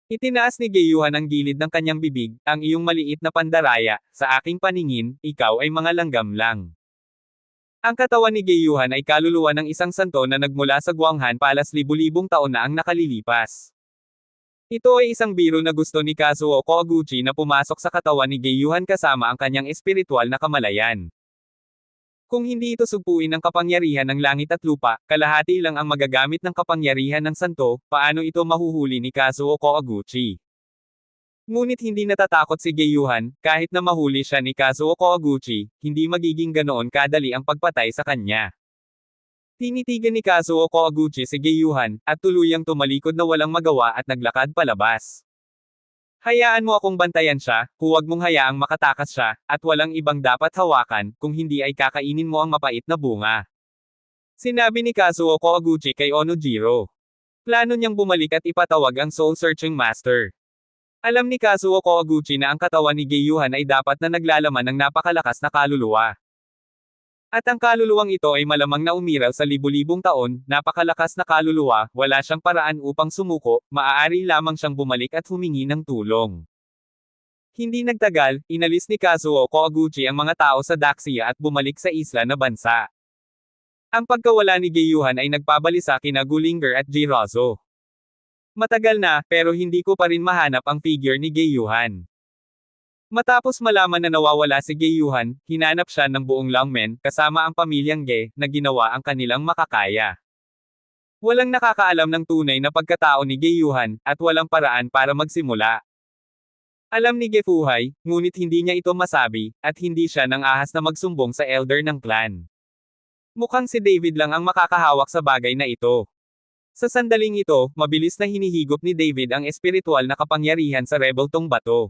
Itinaas ni Gayuhan ang gilid ng kanyang bibig, ang iyong maliit na pandaraya, sa aking paningin, ikaw ay mga langgam lang. Ang katawan ni Gayuhan ay kaluluwa ng isang santo na nagmula sa Guanghan Palace libu-libong taon na ang nakalilipas. Ito ay isang biro na gusto ni Kazuo Koguchi na pumasok sa katawan ni Gayuhan kasama ang kanyang espiritual na kamalayan. Kung hindi ito supuin ng kapangyarihan ng langit at lupa, kalahati lang ang magagamit ng kapangyarihan ng santo, paano ito mahuhuli ni Kazuo Koguchi? Ngunit hindi natatakot si Gayuhan, kahit na mahuli siya ni Kazuo Koguchi, hindi magiging ganoon kadali ang pagpatay sa kanya. Tinitigan ni Kazuo Koguchi si Gayuhan, at tuluyang tumalikod na walang magawa at naglakad palabas. Hayaan mo akong bantayan siya, huwag mong hayaang makatakas siya, at walang ibang dapat hawakan, kung hindi ay kakainin mo ang mapait na bunga. Sinabi ni Kazuo Koguchi kay Onojiro. Plano niyang bumalik at ipatawag ang soul-searching master. Alam ni Kazuo Koguchi na ang katawan ni Gayuhan ay dapat na naglalaman ng napakalakas na kaluluwa. At ang kaluluwang ito ay malamang na umiral sa libu-libong taon, napakalakas na kaluluwa, wala siyang paraan upang sumuko, maaari lamang siyang bumalik at humingi ng tulong. Hindi nagtagal, inalis ni Kazuo Koguchi ang mga tao sa Daxia at bumalik sa isla na bansa. Ang pagkawala ni Gayuhan ay nagpabalisa kina Gullinger at Jirazo. Matagal na, pero hindi ko pa rin mahanap ang figure ni Gayuhan. Matapos malaman na nawawala si Gayuhan, hinanap siya ng buong Longmen, kasama ang pamilyang Ge, na ginawa ang kanilang makakaya. Walang nakakaalam ng tunay na pagkatao ni Geyuhan, at walang paraan para magsimula. Alam ni Gefuhay, ngunit hindi niya ito masabi, at hindi siya nang ahas na magsumbong sa elder ng clan. Mukhang si David lang ang makakahawak sa bagay na ito. Sa sandaling ito, mabilis na hinihigop ni David ang espiritual na kapangyarihan sa rebeltong bato.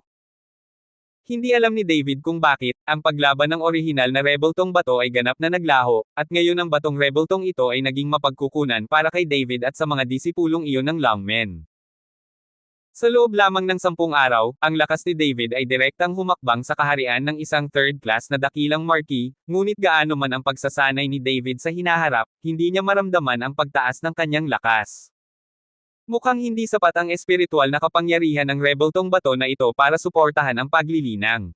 Hindi alam ni David kung bakit, ang paglaban ng orihinal na rebeltong bato ay ganap na naglaho, at ngayon ang batong rebeltong ito ay naging mapagkukunan para kay David at sa mga disipulong iyon ng Longmen. Sa loob lamang ng 10 araw, ang lakas ni David ay direktang humakbang sa kaharian ng isang third-class na dakilang marquis, ngunit gaano man ang pagsasanay ni David sa hinaharap, hindi niya maramdaman ang pagtaas ng kanyang lakas. Mukhang hindi sapat ang espiritual na kapangyarihan ng rebeltong bato na ito para suportahan ang paglilinang.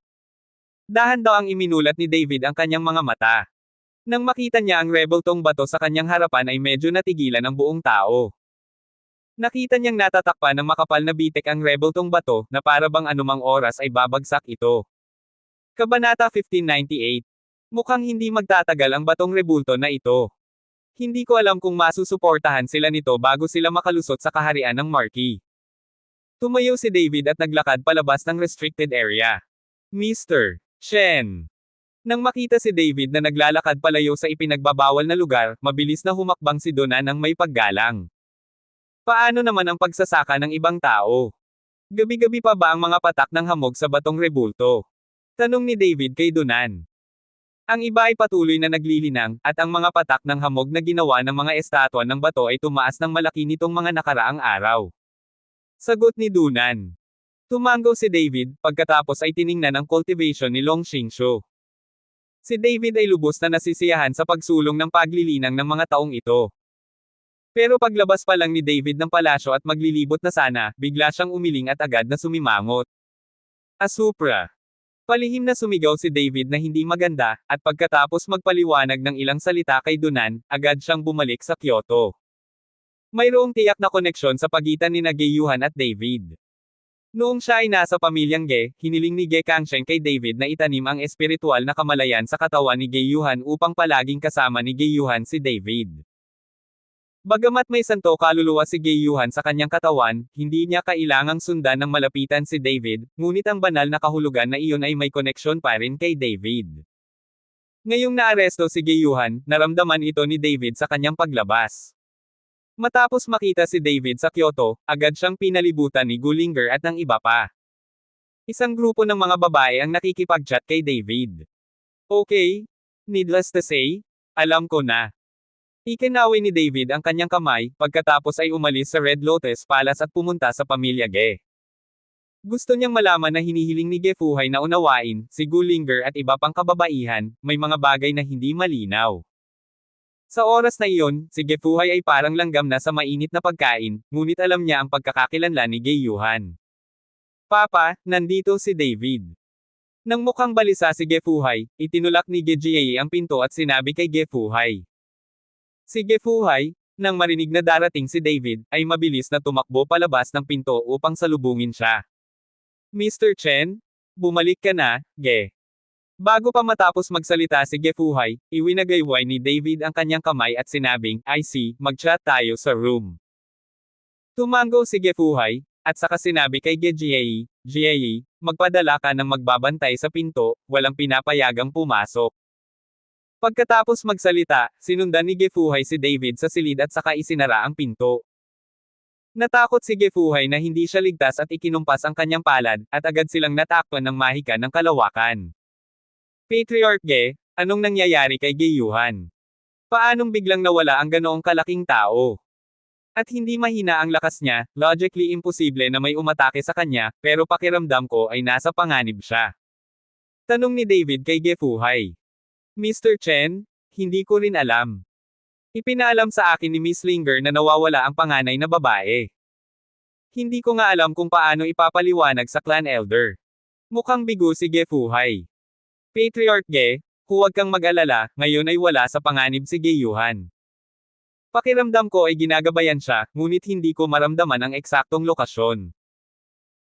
Dahan-daw ang iminulat ni David ang kanyang mga mata. Nang makita niya ang rebeltong bato sa kanyang harapan ay medyo natigilan ang buong tao. Nakita niyang natatakpan ng makapal na bitek ang rebeltong bato, na para bang anumang oras ay babagsak ito. Kabanata 1598. Mukhang hindi magtatagal ang batong rebulto na ito. Hindi ko alam kung masusuportahan sila nito bago sila makalusot sa kaharian ng Marquis. Tumayo si David at naglakad palabas ng restricted area. Mr. Chen. Nang makita si David na naglalakad palayo sa ipinagbabawal na lugar, mabilis na humakbang si Donna ng may paggalang. Paano naman ang pagsasaka ng ibang tao? Gabi-gabi pa ba ang mga patak ng hamog sa batong rebulto? Tanong ni David kay Donan. Ang iba ay patuloy na naglilinang, at ang mga patak ng hamog na ginawa ng mga estatwa ng bato ay tumaas ng malaki nitong mga nakaraang araw. Sagot ni Dunan. Tumango si David, pagkatapos ay tiningnan ang cultivation ni Long Xingshu. Si David ay lubos na nasisiyahan sa pagsulong ng paglilinang ng mga taong ito. Pero paglabas pa lang ni David ng palasyo at maglilibot na sana, bigla siyang umiling at agad na sumimangot. Asupra. Palihim na sumigaw si David na hindi maganda, at pagkatapos magpaliwanag ng ilang salita kay Dunan, agad siyang bumalik sa Kyoto. Mayroong tiyak na koneksyon sa pagitan ni Geyuhan at David. Noong siya ay nasa pamilyang Ge, hiniling ni Ge Kangsheng kay David na itanim ang espiritual na kamalayan sa katawan ni Geyuhan upang palaging kasama ni Geyuhan si David. Bagamat may santo kaluluwa si Geyuhan sa kanyang katawan, hindi niya kailangang sundan ng malapitan si David, ngunit ang banal na kahulugan na iyon ay may koneksyon pa rin kay David. Ngayong naaresto si Geyuhan, naramdaman ito ni David sa kanyang paglabas. Matapos makita si David sa Kyoto, agad siyang pinalibutan ni Gullinger at ng iba pa. Isang grupo ng mga babae ang nakikipag-chat kay David. Okay. Needless to say, alam ko na. Ikinaway ni David ang kanyang kamay, pagkatapos ay umalis sa Red Lotus Palace at pumunta sa pamilya Ge. Gusto niyang malaman na hinihiling ni Gefuhay na unawain, si Gullinger at iba pang kababaihan, may mga bagay na hindi malinaw. Sa oras na iyon, si Gefuhay ay parang langgam na sa mainit na pagkain, ngunit alam niya ang pagkakakilanlan ni Geyuhan. Papa, nandito si David. Nang mukhang balisa si Gefuhay, itinulak ni Gejie ang pinto at sinabi kay Gefuhay. Si Gefuhay, nang marinig na darating si David, ay mabilis na tumakbo palabas ng pinto upang salubungin siya. Mr. Chen? Bumalik ka na, Ge. Bago pa matapos magsalita si Gefuhay, iwinagayway ni David ang kanyang kamay at sinabing, I see, mag-chat tayo sa room. Tumango si Gefuhay, at saka sinabi kay Gejie, magpadala ka ng magbabantay sa pinto, walang pinapayagang pumasok. Pagkatapos magsalita, sinundan ni Gefuhay si David sa silid at saka isinara ang pinto. Natakot si Gefuhay na hindi siya ligtas at ikinumpas ang kanyang palad, at agad silang natakpan ng mahika ng kalawakan. Patriarch Ge, anong nangyayari kay Geyuhan? Paanong biglang nawala ang ganoong kalaking tao? At hindi mahina ang lakas niya, logically imposible na may umatake sa kanya, pero pakiramdam ko ay nasa panganib siya. Tanong ni David kay Gefuhay. Mr. Chen, hindi ko rin alam. Ipinaalam sa akin ni Miss Linger na nawawala ang panganay na babae. Hindi ko nga alam kung paano ipapaliwanag sa clan elder. Mukhang bigo si Gefuhay. Patriarch Ge, huwag kang mag-alala, ngayon ay wala sa panganib si Geyuhan. Pakiramdam ko ay ginagabayan siya, ngunit hindi ko maramdaman ang eksaktong lokasyon.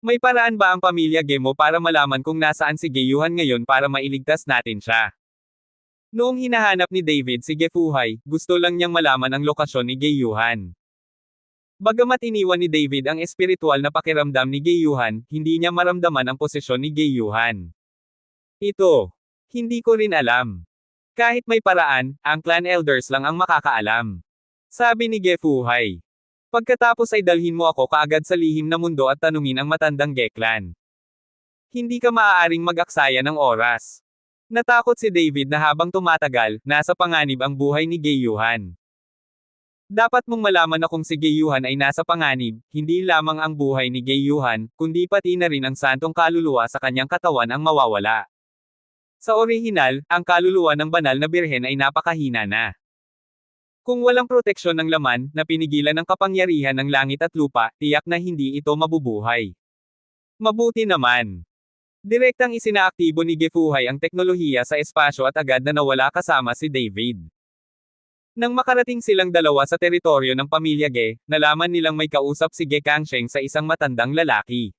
May paraan ba ang pamilya Ge mo para malaman kung nasaan si Geyuhan ngayon para mailigtas natin siya? Noong hinahanap ni David si Gefuhay, gusto lang niyang malaman ang lokasyon ni Geiyuhan. Bagamat iniwan ni David ang espiritual na pakiramdam ni Geiyuhan, hindi niya maramdaman ang posisyon ni Geiyuhan. Ito. Hindi ko rin alam. Kahit may paraan, ang clan elders lang ang makakaalam. Sabi ni Gefuhay. Pagkatapos ay dalhin mo ako kaagad sa lihim na mundo at tanungin ang matandang Geklan. Hindi ka maaaring mag-aksaya ng oras. Natakot si David na habang tumatagal, nasa panganib ang buhay ni Geiyuhan. Dapat mong malaman na kung si Geiyuhan ay nasa panganib, hindi lamang ang buhay ni Geiyuhan, kundi pati na rin ang santong kaluluwa sa kanyang katawan ang mawawala. Sa orihinal, ang kaluluwa ng banal na birhen ay napakahina na. Kung walang proteksyon ng laman, na pinigilan ng kapangyarihan ng langit at lupa, tiyak na hindi ito mabubuhay. Mabuti naman. Direktang isinaaktibo ni Gefuhay ang teknolohiya sa espasyo at agad na nawala kasama si David. Nang makarating silang dalawa sa teritoryo ng pamilya Ge, nalaman nilang may kausap si Ge Kangsheng sa isang matandang lalaki.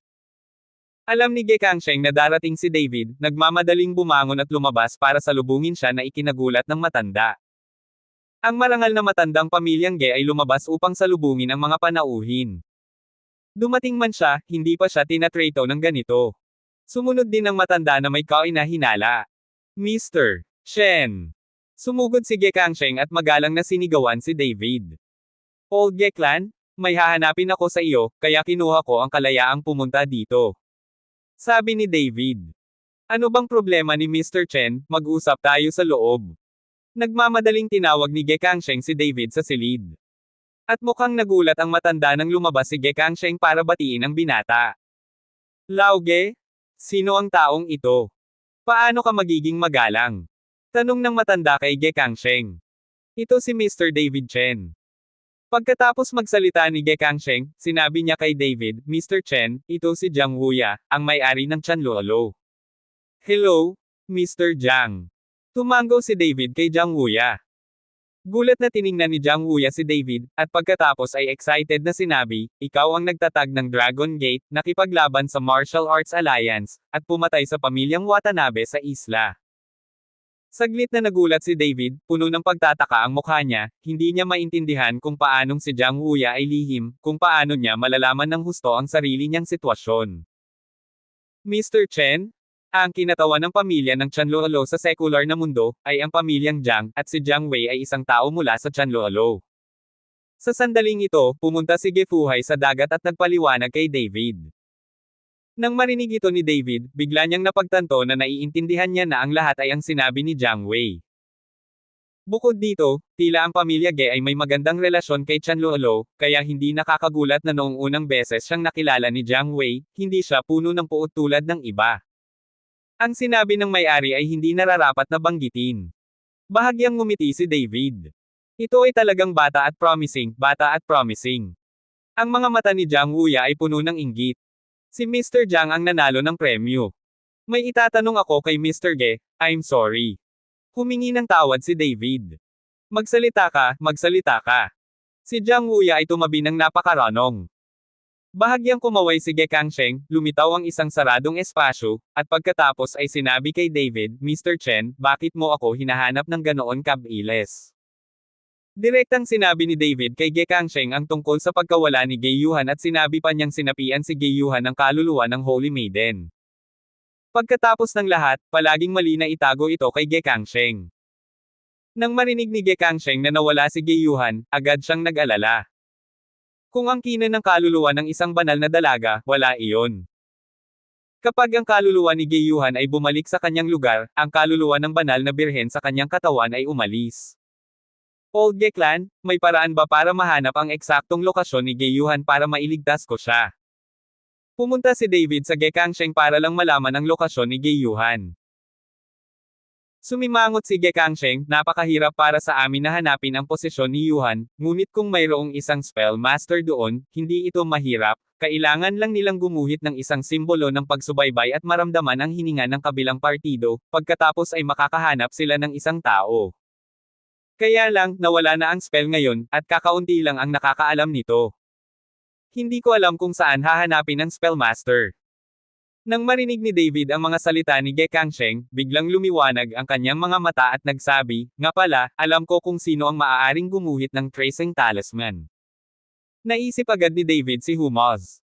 Alam ni Ge Kangsheng na darating si David, nagmamadaling bumangon at lumabas para salubungin siya na ikinagulat ng matanda. Ang marangal na matandang pamilyang Ge ay lumabas upang salubungin ang mga panauhin. Dumating man siya, hindi pa siya tinatrato ng ganito. Sumunod din ang matanda na may kainahinala. Mr. Chen. Sumugod si Ge Kangsheng at magalang na sinigawan si David. Old Geklan, may hahanapin ako sa iyo, kaya kinuha ko ang kalayaang pumunta dito. Sabi ni David. Ano bang problema ni Mr. Chen, mag-usap tayo sa loob. Nagmamadaling tinawag ni Ge Kangsheng si David sa silid. At mukhang nagulat ang matanda nang lumabas si Ge Kangsheng para batiin ang binata. Lauge? Sino ang taong ito? Paano ka magiging magalang? Tanong ng matanda kay Ge Kangsheng. Ito si Mr. David Chen. Pagkatapos magsalita ni Ge Kangsheng, sinabi niya kay David, Mr. Chen, ito si Jiang Wuya, ang may-ari ng Chanluolo. Hello, Mr. Jiang. Tumango si David kay Jiang Wuya. Gulat na tiningnan ni Jiang Wuya si David, at pagkatapos ay excited na sinabi, ikaw ang nagtatag ng Dragon Gate, nakipaglaban sa Martial Arts Alliance, at pumatay sa pamilyang Watanabe sa isla. Saglit na nagulat si David, puno ng pagtataka ang mukha niya, hindi niya maintindihan kung paanong si Jiang Wuya ay lihim, kung paano niya malalaman ng husto ang sarili niyang sitwasyon. Mr. Chen? Ang kinatawan ng pamilya ng Chanluolo sa sekular na mundo, ay ang pamilyang Jiang, at si Jiang Wei ay isang tao mula sa Chanluolo. Sa sandaling ito, pumunta si Gefuhay sa dagat at nagpaliwanag kay David. Nang marinig ito ni David, bigla niyang napagtanto na naiintindihan niya na ang lahat ay ang sinabi ni Jiang Wei. Bukod dito, tila ang pamilya Ge ay may magandang relasyon kay Chanluolo, kaya hindi nakakagulat na noong unang beses siyang nakilala ni Jiang Wei, hindi siya puno ng puot tulad ng iba. Ang sinabi ng may-ari ay hindi nararapat na banggitin. Bahagyang ngumiti si David. Ito ay talagang bata at promising, bata at promising. Ang mga mata ni Jiang Wuya ay puno ng inggit. Si Mr. Jiang ang nanalo ng premyo. May itatanong ako kay Mr. Ge, I'm sorry. Humingi ng tawad si David. Magsalita ka. Si Jiang Wuya ay tumabi ng napakaranong. Bahagyang kumaway si Ge Kangsheng, lumitaw ang isang saradong espasyo, at pagkatapos ay sinabi kay David, Mr. Chen, bakit mo ako hinahanap ng ganoon kabilis? Direktang sinabi ni David kay Ge Kangsheng ang tungkol sa pagkawala ni Geiyuhan at sinabi pa niyang sinapian si Geiyuhan ng kaluluwa ng Holy Maiden. Pagkatapos ng lahat, palaging mali na itago ito kay Ge Kangsheng. Nang marinig ni Ge Kangsheng na nawala si Geiyuhan, agad siyang nag-alala. Kung ang kina ng kaluluwa ng isang banal na dalaga, wala iyon. Kapag ang kaluluwa ni Geiyuhan ay bumalik sa kanyang lugar, ang kaluluwa ng banal na birhen sa kanyang katawan ay umalis. Old Geklan, may paraan ba para mahanap ang eksaktong lokasyon ni Geiyuhan para mailigtas ko siya? Pumunta si David sa Ge Kangsheng para lang malaman ang lokasyon ni Geiyuhan. Sumimangot si Ge Kangsheng, napakahirap para sa amin na hanapin ang posisyon ni Yuhan, ngunit kung mayroong isang spell master doon, hindi ito mahirap, kailangan lang nilang gumuhit ng isang simbolo ng pagsubaybay at maramdaman ang hininga ng kabilang partido, pagkatapos ay makakahanap sila ng isang tao. Kaya lang, nawala na ang spell ngayon, at kakaunti lang ang nakakaalam nito. Hindi ko alam kung saan hahanapin ang spell master. Nang marinig ni David ang mga salita ni Ge Kangsheng, biglang lumiwanag ang kanyang mga mata at nagsabi, nga pala, alam ko kung sino ang maaaring gumuhit ng tracing talisman. Naisip agad ni David si Humaz.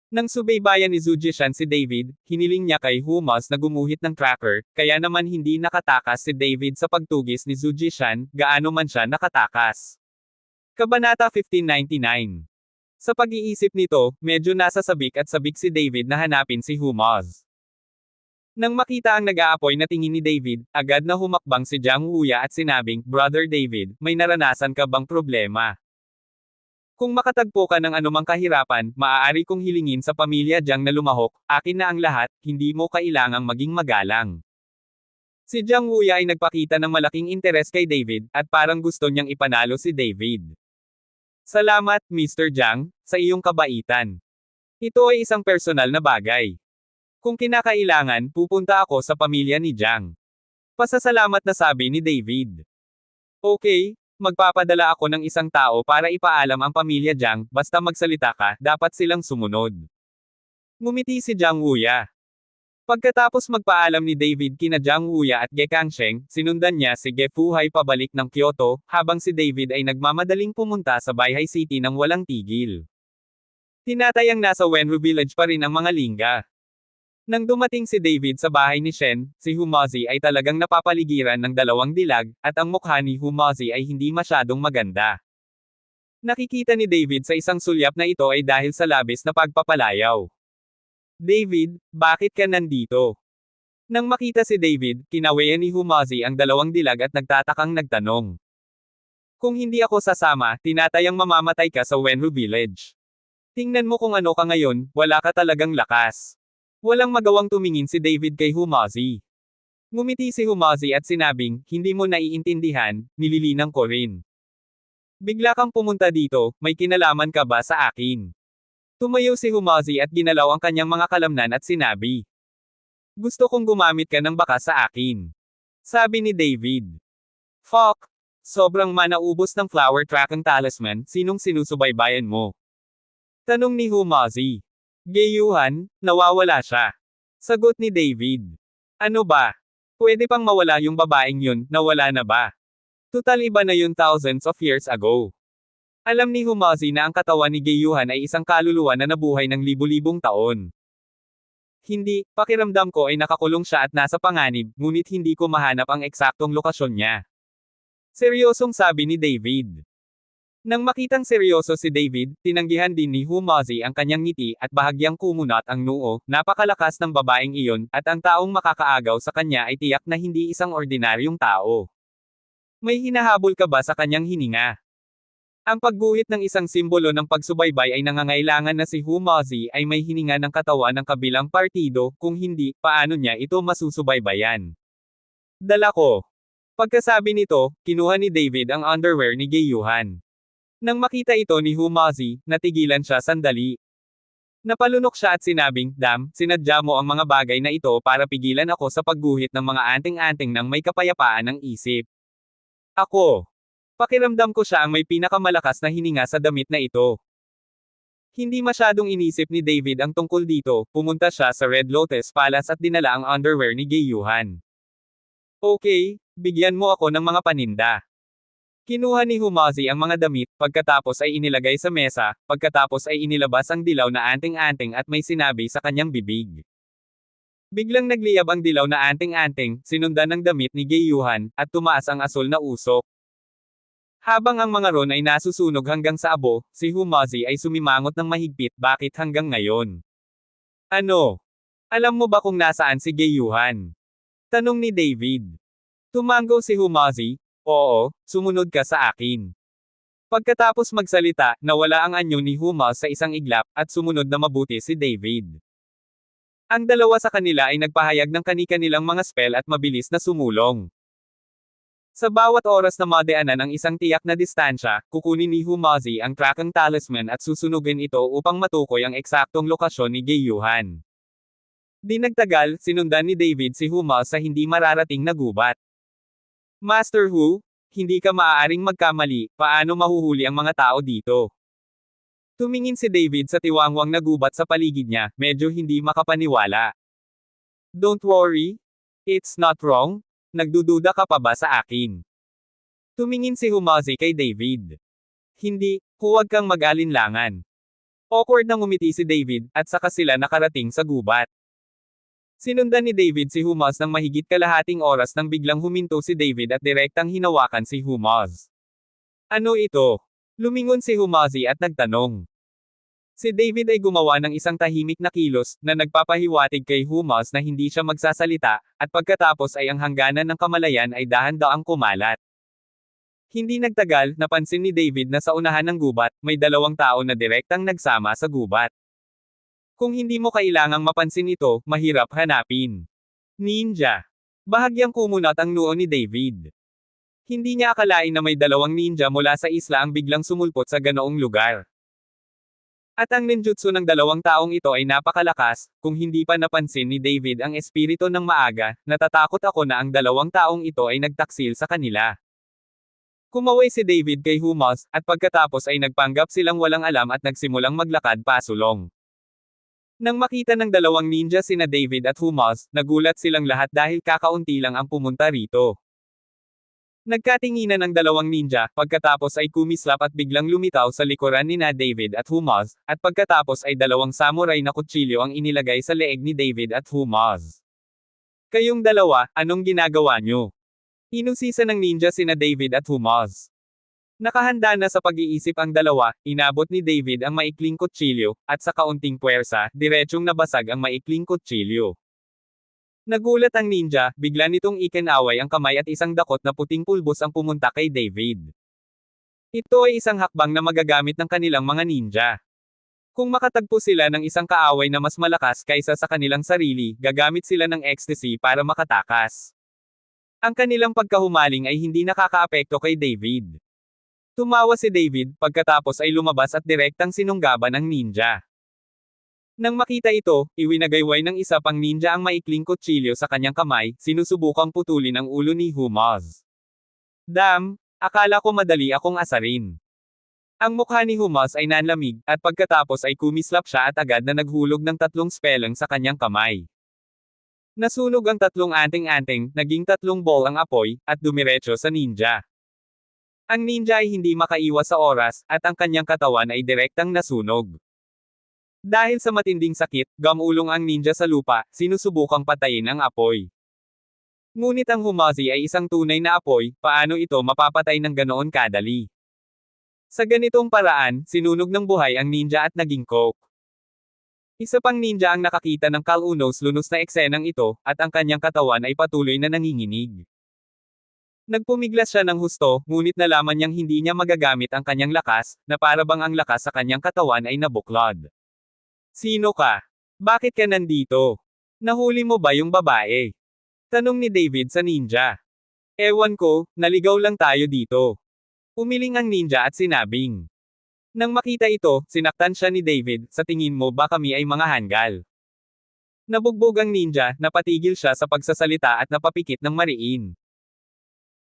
Nang subaybayan ni Zujishan si David, hiniling niya kay Humaz na gumuhit ng tracker, kaya naman hindi nakatakas si David sa pagtugis ni Zujishan, gaano man siya nakatakas. Kabanata 1599. Sa pag-iisip nito, medyo nasa sabik at sabik si David na hanapin si Humaz. Nang makita ang nag-aapoy na tingin ni David, agad na humakbang si Jiang Wuya at sinabing, Brother David, may naranasan ka bang problema? Kung makatagpo ka ng anumang kahirapan, maaari kong hilingin sa pamilya Jiang na lumahok, akin na ang lahat, hindi mo kailangang maging magalang. Si Jiang Wuya ay nagpakita ng malaking interes kay David, at parang gusto niyang ipanalo si David. Salamat, Mr. Jiang, sa iyong kabaitan. Ito ay isang personal na bagay. Kung kinakailangan, pupunta ako sa pamilya ni Jiang. Pasasalamat na sabi ni David. Okay, magpapadala ako ng isang tao para ipaalam ang pamilya Jiang, basta magsalita ka, dapat silang sumunod. Ngumiti si Jiang Wuya. Pagkatapos magpaalam ni David kina Jiang Wuya at Ge Kangsheng, sinundan niya si Ge Fuhai pabalik ng Kyoto, habang si David ay nagmamadaling pumunta sa Baihai City nang walang tigil. Tinatayang nasa Wenru Village pa rin ang mga lingga. Nang dumating si David sa bahay ni Shen, si Humazi ay talagang napapaligiran ng dalawang dilag, at ang mukha ni Humazi ay hindi masyadong maganda. Nakikita ni David sa isang sulyap na ito ay dahil sa labis na pagpapalayaw. David, bakit ka nandito? Nang makita si David, kinawayan ni Humazi ang dalawang dilag at nagtatakang nagtanong. Kung hindi ako sasama, tinatayang mamamatay ka sa Wenru Village. Tingnan mo kung ano ka ngayon, wala ka talagang lakas. Walang magawang tumingin si David kay Humazi. Ngumiti si Humazi at sinabing, hindi mo naiintindihan, nililinang ko rin. Bigla kang pumunta dito, may kinalaman ka ba sa akin? Tumayo si Humazi at ginalaw ang kanyang mga kalamnan at sinabi. Gusto kong gumamit ka ng baka sa akin. Sabi ni David. Fuck! Sobrang manaubos ng flower tracking talisman, sinong sinusubaybayan mo? Tanong ni Humazi. Gayuhan, nawawala siya. Sagot ni David. Ano ba? Pwede pang mawala yung babaeng yun, nawala na ba? Tutal iba na yun thousands of years ago. Alam ni Humazi na ang katawan ni Gayuhan ay isang kaluluwa na nabuhay ng libu-libong taon. Hindi, pakiramdam ko ay nakakulong siya at nasa panganib, ngunit hindi ko mahanap ang eksaktong lokasyon niya. Seryosong sabi ni David. Nang makitang seryoso si David, tinanggihan din ni Humazi ang kanyang ngiti at bahagyang kumunat ang noo, napakalakas ng babaeng iyon, at ang taong makakaagaw sa kanya ay tiyak na hindi isang ordinaryong tao. May hinahabol ka ba sa kanyang hininga? Ang pagguhit ng isang simbolo ng pagsubaybay ay nangangailangan na si Humazi ay may hininga ng katawan ng kabilang partido, kung hindi, paano niya ito masusubaybayan? Dala ko. Pagkasabi nito, kinuha ni David ang underwear ni Gayuhan. Nang makita ito ni Humazi, natigilan siya sandali. Napalunok siya at sinabing, Dam, sinadya mo ang mga bagay na ito para pigilan ako sa pagguhit ng mga anting-anting ng may kapayapaan ng isip. Ako. Pakiramdam ko siya ang may pinakamalakas na hininga sa damit na ito. Hindi masyadong inisip ni David ang tungkol dito, pumunta siya sa Red Lotus Palace at dinala ang underwear ni Gayuhan. Okay, bigyan mo ako ng mga paninda. Kinuha ni Humazi ang mga damit, pagkatapos ay inilagay sa mesa, pagkatapos ay inilabas ang dilaw na anting-anting at may sinabi sa kanyang bibig. Biglang nagliyab ang dilaw na anting-anting, sinundan ng damit ni Gayuhan, at tumaas ang asul na usok. Habang ang mga ron ay nasusunog hanggang sa abo, si Humazi ay sumimangot ng mahigpit, bakit hanggang ngayon? Ano? Alam mo ba kung nasaan si Gayuhan? Tanong ni David. Tumango si Humazi, oo, sumunod ka sa akin. Pagkatapos magsalita, nawala ang anyo ni Humaz sa isang iglap, at sumunod na mabuti si David. Ang dalawa sa kanila ay nagpahayag ng kani-kanilang mga spell at mabilis na sumulong. Sa bawat oras na madaanan ang isang tiyak na distansya, kukunin ni Humazi ang tracking talisman at susunugin ito upang matukoy ang eksaktong lokasyon ni Gayuhan. Di nagtagal, sinundan ni David si Humaz sa hindi mararating na gubat. Master Hu, hindi ka maaaring magkamali, paano mahuhuli ang mga tao dito? Tumingin si David sa tiwangwang na gubat sa paligid niya, medyo hindi makapaniwala. Don't worry. It's not wrong. Nagdududa ka pa ba sa akin? Tumingin si Humazi kay David. Hindi, huwag kang mag-alinlangan. Awkward na ngumiti si David, at saka sila nakarating sa gubat. Sinundan ni David si Humaz ng mahigit kalahating oras nang biglang huminto si David at direktang hinawakan si Humaz. Ano ito? Lumingon si Humazi at nagtanong. Si David ay gumawa ng isang tahimik na kilos, na nagpapahiwatig kay Humaz na hindi siya magsasalita, at pagkatapos ay ang hangganan ng kamalayan ay dahan-daang kumalat. Hindi nagtagal, napansin ni David na sa unahan ng gubat, may dalawang tao na direktang nagsama sa gubat. Kung hindi mo kailangang mapansin ito, mahirap hanapin. Ninja. Bahagyang kumunat ang noo ni David. Hindi niya akalain na may dalawang ninja mula sa isla ang biglang sumulpot sa ganoong lugar. At ang ninjutsu ng dalawang taong ito ay napakalakas, kung hindi pa napansin ni David ang espiritu ng maaga, natatakot ako na ang dalawang taong ito ay nagtaksil sa kanila. Kumaway si David kay Humaz, at pagkatapos ay nagpanggap silang walang alam at nagsimulang maglakad pasulong. Nang makita ng dalawang ninja sina David at Humaz, nagulat silang lahat dahil kakaunti lang ang pumunta rito. Nagkatinginan ang dalawang ninja, pagkatapos ay kumislap at biglang lumitaw sa likuran nina David at Humaz, at pagkatapos ay dalawang samurai na kutsilyo ang inilagay sa leeg ni David at Humaz. Kayong dalawa, anong ginagawa nyo? Inusisa ng ninja sina David at Humaz. Nakahanda na sa pag-iisip ang dalawa, inabot ni David ang maikling kutsilyo, at sa kaunting puwersa, diretsyong nabasag ang maikling kutsilyo. Nagulat ang ninja, bigla nitong ikinaway ang kamay at isang dakot na puting pulbos ang pumunta kay David. Ito ay isang hakbang na magagamit ng kanilang mga ninja. Kung makatagpo sila ng isang kaaway na mas malakas kaysa sa kanilang sarili, gagamit sila ng ecstasy para makatakas. Ang kanilang pagkahumaling ay hindi nakakaapekto kay David. Tumawa si David, pagkatapos ay lumabas at direktang sinunggaban ng ninja. Nang makita ito, iwinagayway ng isa pang ninja ang maikling kutsilyo sa kanyang kamay, sinusubukang putulin ang ulo ni Humaz. Damn, akala ko madali akong asarin. Ang mukha ni Humaz ay nanlamig, at pagkatapos ay kumislap siya at agad na naghulog ng 3 spelling sa kanyang kamay. Nasunog ang 3 anting-anting, naging 3 ball ang apoy, at dumiretso sa ninja. Ang ninja ay hindi makaiwas sa oras, at ang kanyang katawan ay direktang nasunog. Dahil sa matinding sakit, gamulong ang ninja sa lupa, sinusubukang patayin ang apoy. Ngunit ang Humazi ay isang tunay na apoy, paano ito mapapatay ng ganoon kadali? Sa ganitong paraan, sinunog ng buhay ang ninja at naging coke. Isa pang ninja ang nakakita ng kalunos-lunos na eksenang ito, at ang kanyang katawan ay patuloy na nanginginig. Nagpumiglas siya ng husto, ngunit nalaman niyang hindi niya magagamit ang kanyang lakas, na para bang ang lakas sa kanyang katawan ay nabuklod. Sino ka? Bakit ka nandito? Nahuli mo ba yung babae? Tanong ni David sa ninja. Ewan ko, naligaw lang tayo dito. Umiling ang ninja at sinabing. Nang makita ito, sinaktan siya ni David, sa tingin mo ba kami ay mga hanggal? Nabugbog ang ninja, napatigil siya sa pagsasalita at napapikit ng mariin.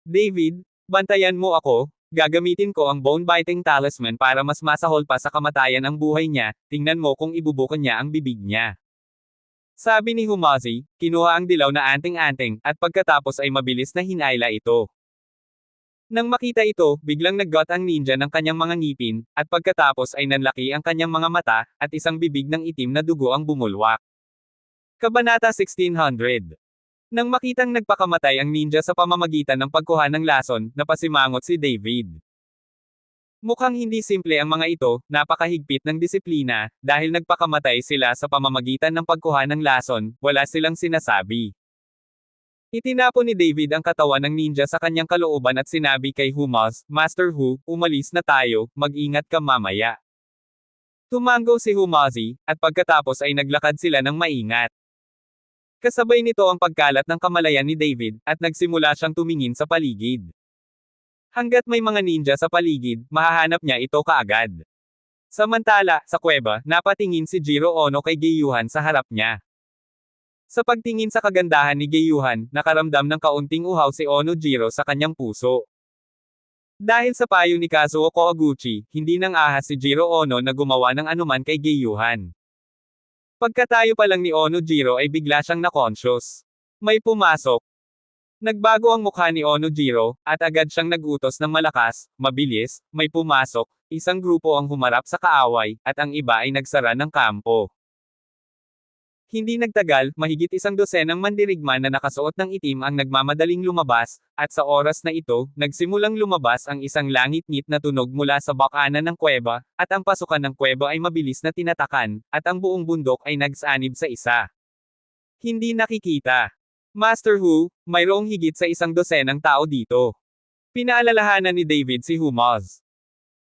David, bantayan mo ako. Gagamitin ko ang bone-biting talisman para mas masahol pa sa kamatayan ang buhay niya, tingnan mo kung ibubukan niya ang bibig niya. Sabi ni Humazi, kinuha ang dilaw na anting-anting, at pagkatapos ay mabilis na hinayla ito. Nang makita ito, biglang naggot ang ninja ng kanyang mga ngipin, at pagkatapos ay nanlaki ang kanyang mga mata, at isang bibig ng itim na dugo ang bumulwak. Kabanata 1600. Nang makitang nagpakamatay ang ninja sa pamamagitan ng pagkuha ng lason, napasimangot si David. Mukhang hindi simple ang mga ito, napakahigpit ng disiplina, dahil nagpakamatay sila sa pamamagitan ng pagkuha ng lason, wala silang sinasabi. Itinapon ni David ang katawan ng ninja sa kanyang kalooban at sinabi kay Humaz, Master Hu, umalis na tayo, mag-ingat ka mamaya. Tumango si Humazi, at pagkatapos ay naglakad sila ng maingat. Kasabay nito ang pagkalat ng kamalayan ni David, at nagsimula siyang tumingin sa paligid. Hanggat may mga ninja sa paligid, mahahanap niya ito kaagad. Samantala, sa kuweba, napatingin si Jiro Ono kay Giyuhan sa harap niya. Sa pagtingin sa kagandahan ni Giyuhan, nakaramdam ng kaunting uhaw si Ono Jiro sa kanyang puso. Dahil sa payo ni Kazuo Koguchi, hindi nang ahas si Jiro Ono na gumawa ng anuman kay Gyuhan. Pagkatayo pa lang ni Ono Jiro ay bigla siyang na-conscious. May pumasok. Nagbago ang mukha ni Ono Jiro, at agad siyang nag-utos ng malakas, mabilis, may pumasok, isang grupo ang humarap sa kaaway, at ang iba ay nagsara ng kampo. Hindi nagtagal, mahigit 100 mandirigma na nakasuot ng itim ang nagmamadaling lumabas, at sa oras na ito, nagsimulang lumabas ang isang langit-ngit na tunog mula sa bakanan ng kuweba, at ang pasukan ng kuweba ay mabilis na tinatakan, at ang buong bundok ay nagsanib sa isa. Hindi nakikita. Master Hu, mayroong higit sa 100 tao dito. Pinaalalahanan ni David si Humaz.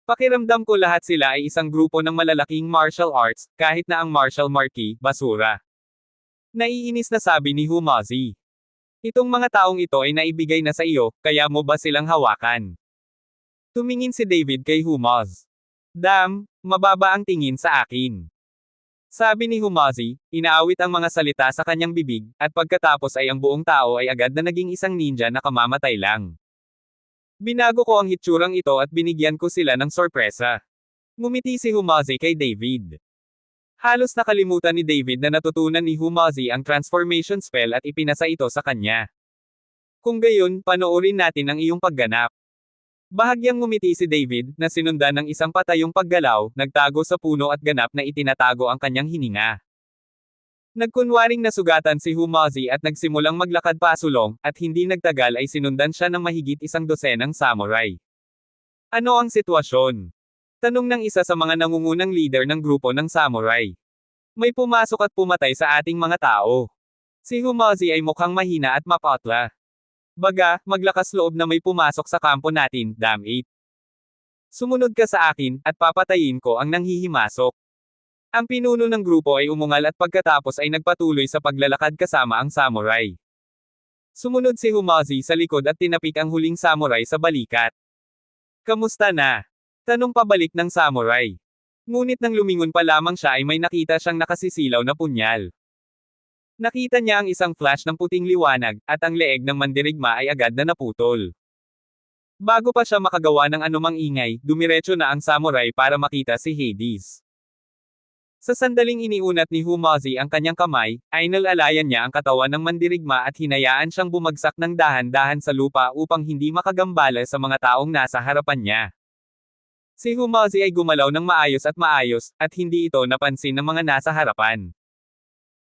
Pakiramdam ko lahat sila ay isang grupo ng malalaking martial arts, kahit na ang martial marquee, basura. Naiinis na sabi ni Humazi. Itong mga taong ito ay naibigay na sa iyo, kaya mo ba silang hawakan? Tumingin si David kay Humaz. Damn, mababa ang tingin sa akin. Sabi ni Humazi, inaawit ang mga salita sa kanyang bibig, at pagkatapos ay ang buong tao ay agad na naging isang ninja na kamamatay lang. Binago ko ang hitsurang ito at binigyan ko sila ng sorpresa. Ngumiti si Humazi kay David. Halos nakalimutan ni David na natutunan ni Humazi ang transformation spell at ipinasa ito sa kanya. Kung gayon, panoorin natin ang iyong pagganap. Bahagyang ngumiti si David, na sinundan ng isang patayong paggalaw, nagtago sa puno at ganap na itinatago ang kanyang hininga. Nagkunwaring nasugatan si Humazi at nagsimulang maglakad pasulong, at hindi nagtagal ay sinundan siya ng mahigit 100 samurai. Ano ang sitwasyon? Tanong ng isa sa mga nangungunang leader ng grupo ng samurai. May pumasok at pumatay sa ating mga tao. Si Humazi ay mukhang mahina at mapatla. Baga, maglakas loob na may pumasok sa kampo natin, damn it. Sumunod ka sa akin, at papatayin ko ang nanghihimasok. Ang pinuno ng grupo ay umungal at pagkatapos ay nagpatuloy sa paglalakad kasama ang samurai. Sumunod si Humazi sa likod at tinapik ang huling samurai sa balikat. Kamusta na? Tanong pabalik ng samurai. Ngunit nang lumingon pa lamang siya ay may nakita siyang nakasisilaw na punyal. Nakita niya ang isang flash ng puting liwanag, at ang leeg ng mandirigma ay agad na naputol. Bago pa siya makagawa ng anumang ingay, dumiretso na ang samurai para makita si Hades. Sa sandaling iniunat ni Humazi ang kanyang kamay, ay nalalayan niya ang katawan ng mandirigma at hinayaan siyang bumagsak ng dahan-dahan sa lupa upang hindi makagambala sa mga taong nasa harapan niya. Si Humazi ay gumalaw ng maayos, at hindi ito napansin ng mga nasa harapan.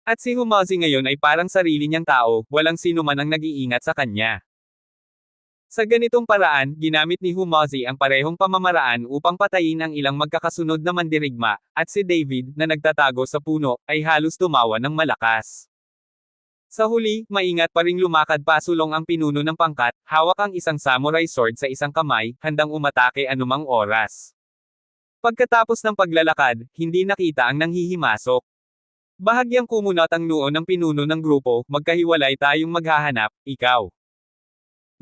At si Humazi ngayon ay parang sarili niyang tao, walang sino man ang nag-iingat sa kanya. Sa ganitong paraan, ginamit ni Humazi ang parehong pamamaraan upang patayin ang ilang magkakasunod na mandirigma, at si David, na nagtatago sa puno, ay halos tumawa ng malakas. Sa huli, maingat pa ring lumakad pasulong ang pinuno ng pangkat, hawak ang isang samurai sword sa isang kamay, handang umatake anumang oras. Pagkatapos ng paglalakad, hindi nakita ang nanghihimasok. Bahagyang kumunat ang noo ng pinuno ng grupo, magkahiwalay tayong maghahanap, ikaw.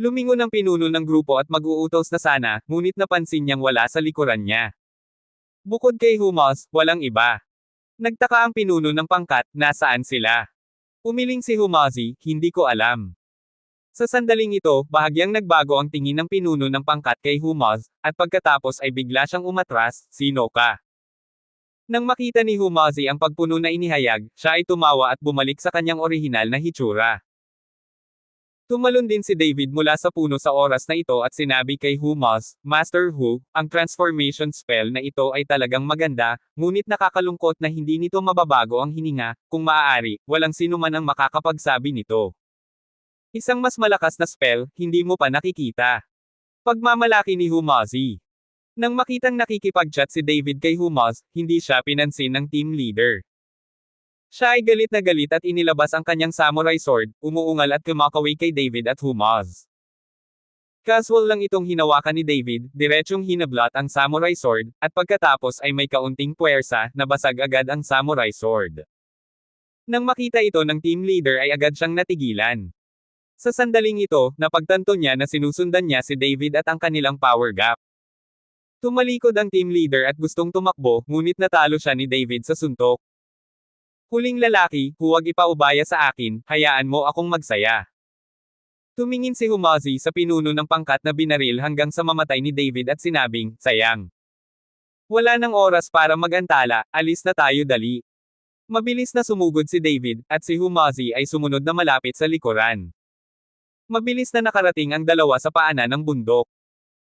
Lumingon ang pinuno ng grupo at mag-uutos na sana, ngunit napansin niyang wala sa likuran niya. Bukod kay Humaz, walang iba. Nagtaka ang pinuno ng pangkat, nasaan sila? Umiling si Humazi, hindi ko alam. Sa sandaling ito, bahagyang nagbago ang tingin ng pinuno ng pangkat kay Humaz, at pagkatapos ay bigla siyang umatras, sino ka? Nang makita ni Humazi ang pagpuno na inihayag, siya ay tumawa at bumalik sa kanyang orihinal na hitsura. Tumalon din si David mula sa puno sa oras na ito at sinabi kay Humaz, Master Hu, ang transformation spell na ito ay talagang maganda, ngunit nakakalungkot na hindi nito mababago ang hininga, kung maaari, walang sino man ang makakapagsabi nito. Isang mas malakas na spell, hindi mo pa nakikita. Pagmamalaki ni Humazi. Nang makitang nakikipag-chat si David kay Humaz, hindi siya pinansin ng team leader. Siya ay galit na galit at inilabas ang kanyang samurai sword, umuungal at kumakaway kay David at Humaz. Casual lang itong hinawakan ni David, diretsyong hinablot ang samurai sword, at pagkatapos ay may kaunting puwersa, nabasag agad ang samurai sword. Nang makita ito ng team leader ay agad siyang natigilan. Sa sandaling ito, napagtanto niya na sinusundan niya si David at ang kanilang power gap. Tumalikod ang team leader at gustong tumakbo, ngunit natalo siya ni David sa suntok. Huling lalaki, huwag ipaubaya sa akin, hayaan mo akong magsaya. Tumingin si Humazi sa pinuno ng pangkat na binaril hanggang sa mamatay ni David at sinabing, sayang. Wala nang oras para magantala, alis na tayo dali. Mabilis na sumugod si David, at si Humazi ay sumunod na malapit sa likuran. Mabilis na nakarating ang dalawa sa paanan ng bundok.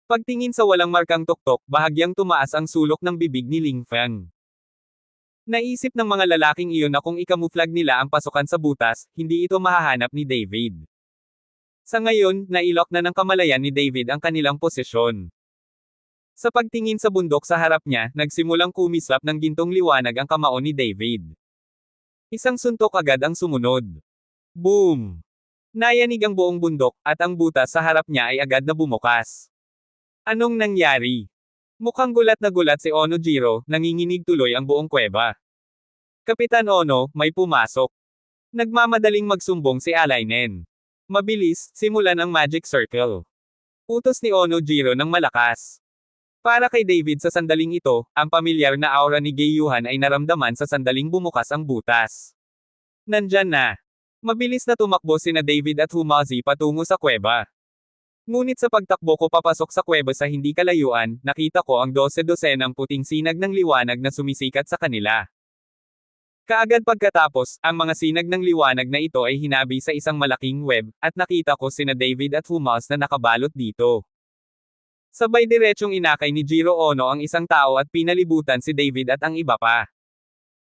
Pagtingin sa walang markang tuktok, bahagyang tumaas ang sulok ng bibig ni Ling Feng. Naisip ng mga lalaking iyon na kung ikamuflag nila ang pasukan sa butas, hindi ito mahahanap ni David. Sa ngayon, nailok na ng kamalayan ni David ang kanilang posisyon. Sa pagtingin sa bundok sa harap niya, nagsimulang kumislap ng gintong liwanag ang kamao ni David. Isang suntok agad ang sumunod. Boom! Nayanig ang buong bundok, at ang butas sa harap niya ay agad na bumukas. Anong nangyari? Mukhang gulat na gulat si Onojiro, nanginginig tuloy ang buong kuweba. Kapitan Ono, may pumasok. Nagmamadaling magsumbong si Alainen. Mabilis, simulan ang Magic Circle. Utos ni Onojiro ng malakas. Para kay David sa sandaling ito, ang pamilyar na aura ni Geiyuhan ay naramdaman sa sandaling bumukas ang butas. Nandyan na. Mabilis na tumakbo sina David at Humazi patungo sa kuweba. Ngunit sa pagtakbo ko papasok sa kuweba sa hindi kalayuan, nakita ko ang 12-dosenang puting sinag ng liwanag na sumisikat sa kanila. Kaagad pagkatapos, ang mga sinag ng liwanag na ito ay hinabi sa isang malaking web, at nakita ko sina David at Humazi na nakabalot dito. Sabay diretsyong inakay ni Jiro Ono ang isang tao at pinalibutan si David at ang iba pa.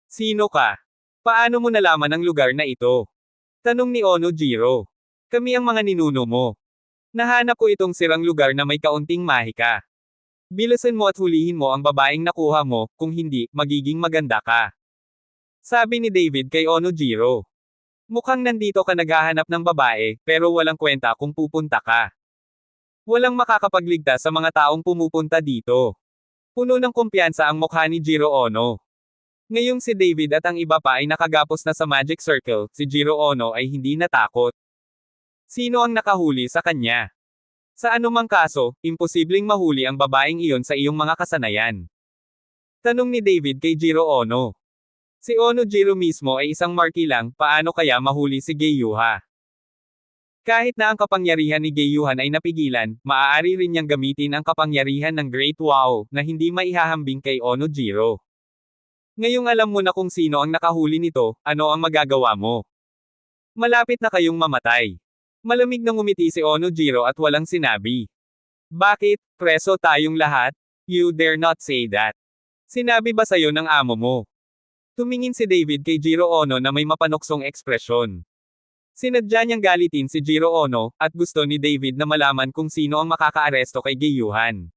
Sino ka? Paano mo nalaman ang lugar na ito? Tanong ni Onojiro. Kami ang mga ninuno mo. Nahanap ko itong sirang lugar na may kaunting mahika. Bilisan mo at hulihin mo ang babaeng nakuha mo, kung hindi, magiging maganda ka. Sabi ni David kay Onojiro. Mukhang nandito ka naghahanap ng babae, pero walang kwenta kung pupunta ka. Walang makakapagligtas sa mga taong pumupunta dito. Puno ng kumpiyansa ang mukha ni Jiro Ono. Ngayong si David at ang iba pa ay nakagapos na sa Magic Circle, si Jiro Ono ay hindi natakot. Sino ang nakahuli sa kanya? Sa anumang kaso, imposibleng mahuli ang babaeng iyon sa iyong mga kasanayan. Tanong ni David kay Jiro Ono. Si Onojiro mismo ay isang marky lang, paano kaya mahuli si Geiyuha? Kahit na ang kapangyarihan ni Geiyuhan ay napigilan, maaari rin niyang gamitin ang kapangyarihan ng Great Wow, na hindi maihahambing kay Onojiro. Ngayong alam mo na kung sino ang nakahuli nito, ano ang magagawa mo? Malapit na kayong mamatay. Malamig na ngumiti si Onojiro at walang sinabi. Bakit, preso tayong lahat? You dare not say that. Sinabi ba sa'yo ng amo mo? Tumingin si David kay Jiro Ono na may mapanuksong ekspresyon. Sinadya niyang galitin si Jiro Ono, at gusto ni David na malaman kung sino ang makakaaresto kay Geiyuhan.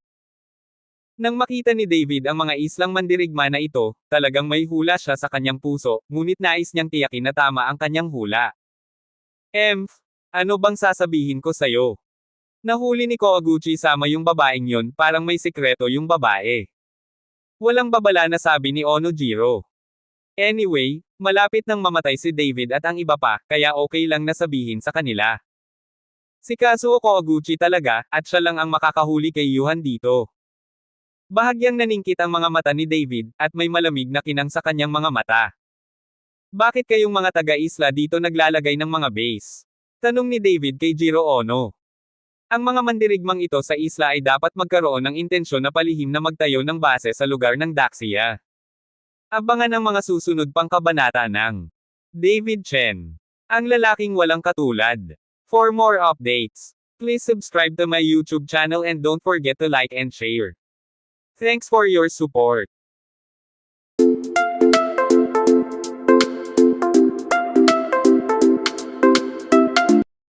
Nang makita ni David ang mga islang mandirigma na ito, talagang may hula siya sa kanyang puso, ngunit nais niyang tiyakin na tama ang kanyang hula. Ano bang sasabihin ko sa'yo? Nahuli ni Kowaguchi sama yung babaeng yon, parang may sikreto yung babae. Walang babala na sabi ni Onojiro. Anyway, malapit nang mamatay si David at ang iba pa, kaya okay lang na sabihin sa kanila. Si Kazuo Kowaguchi talaga, at siya lang ang makakahuli kay Yuhan dito. Bahagyang naningkit ang mga mata ni David, at may malamig na kinang sa kanyang mga mata. Bakit kayong mga taga-isla dito naglalagay ng mga base? Tanong ni David kay Jiro Ono. Ang mga mandirigmang ito sa isla ay dapat magkaroon ng intensyon na palihim na magtayo ng base sa lugar ng Daxia. Abangan ang mga susunod pang kabanata ng David Chen, ang lalaking walang katulad. For more updates, please subscribe to my YouTube channel and don't forget to like and share. Thanks for your support.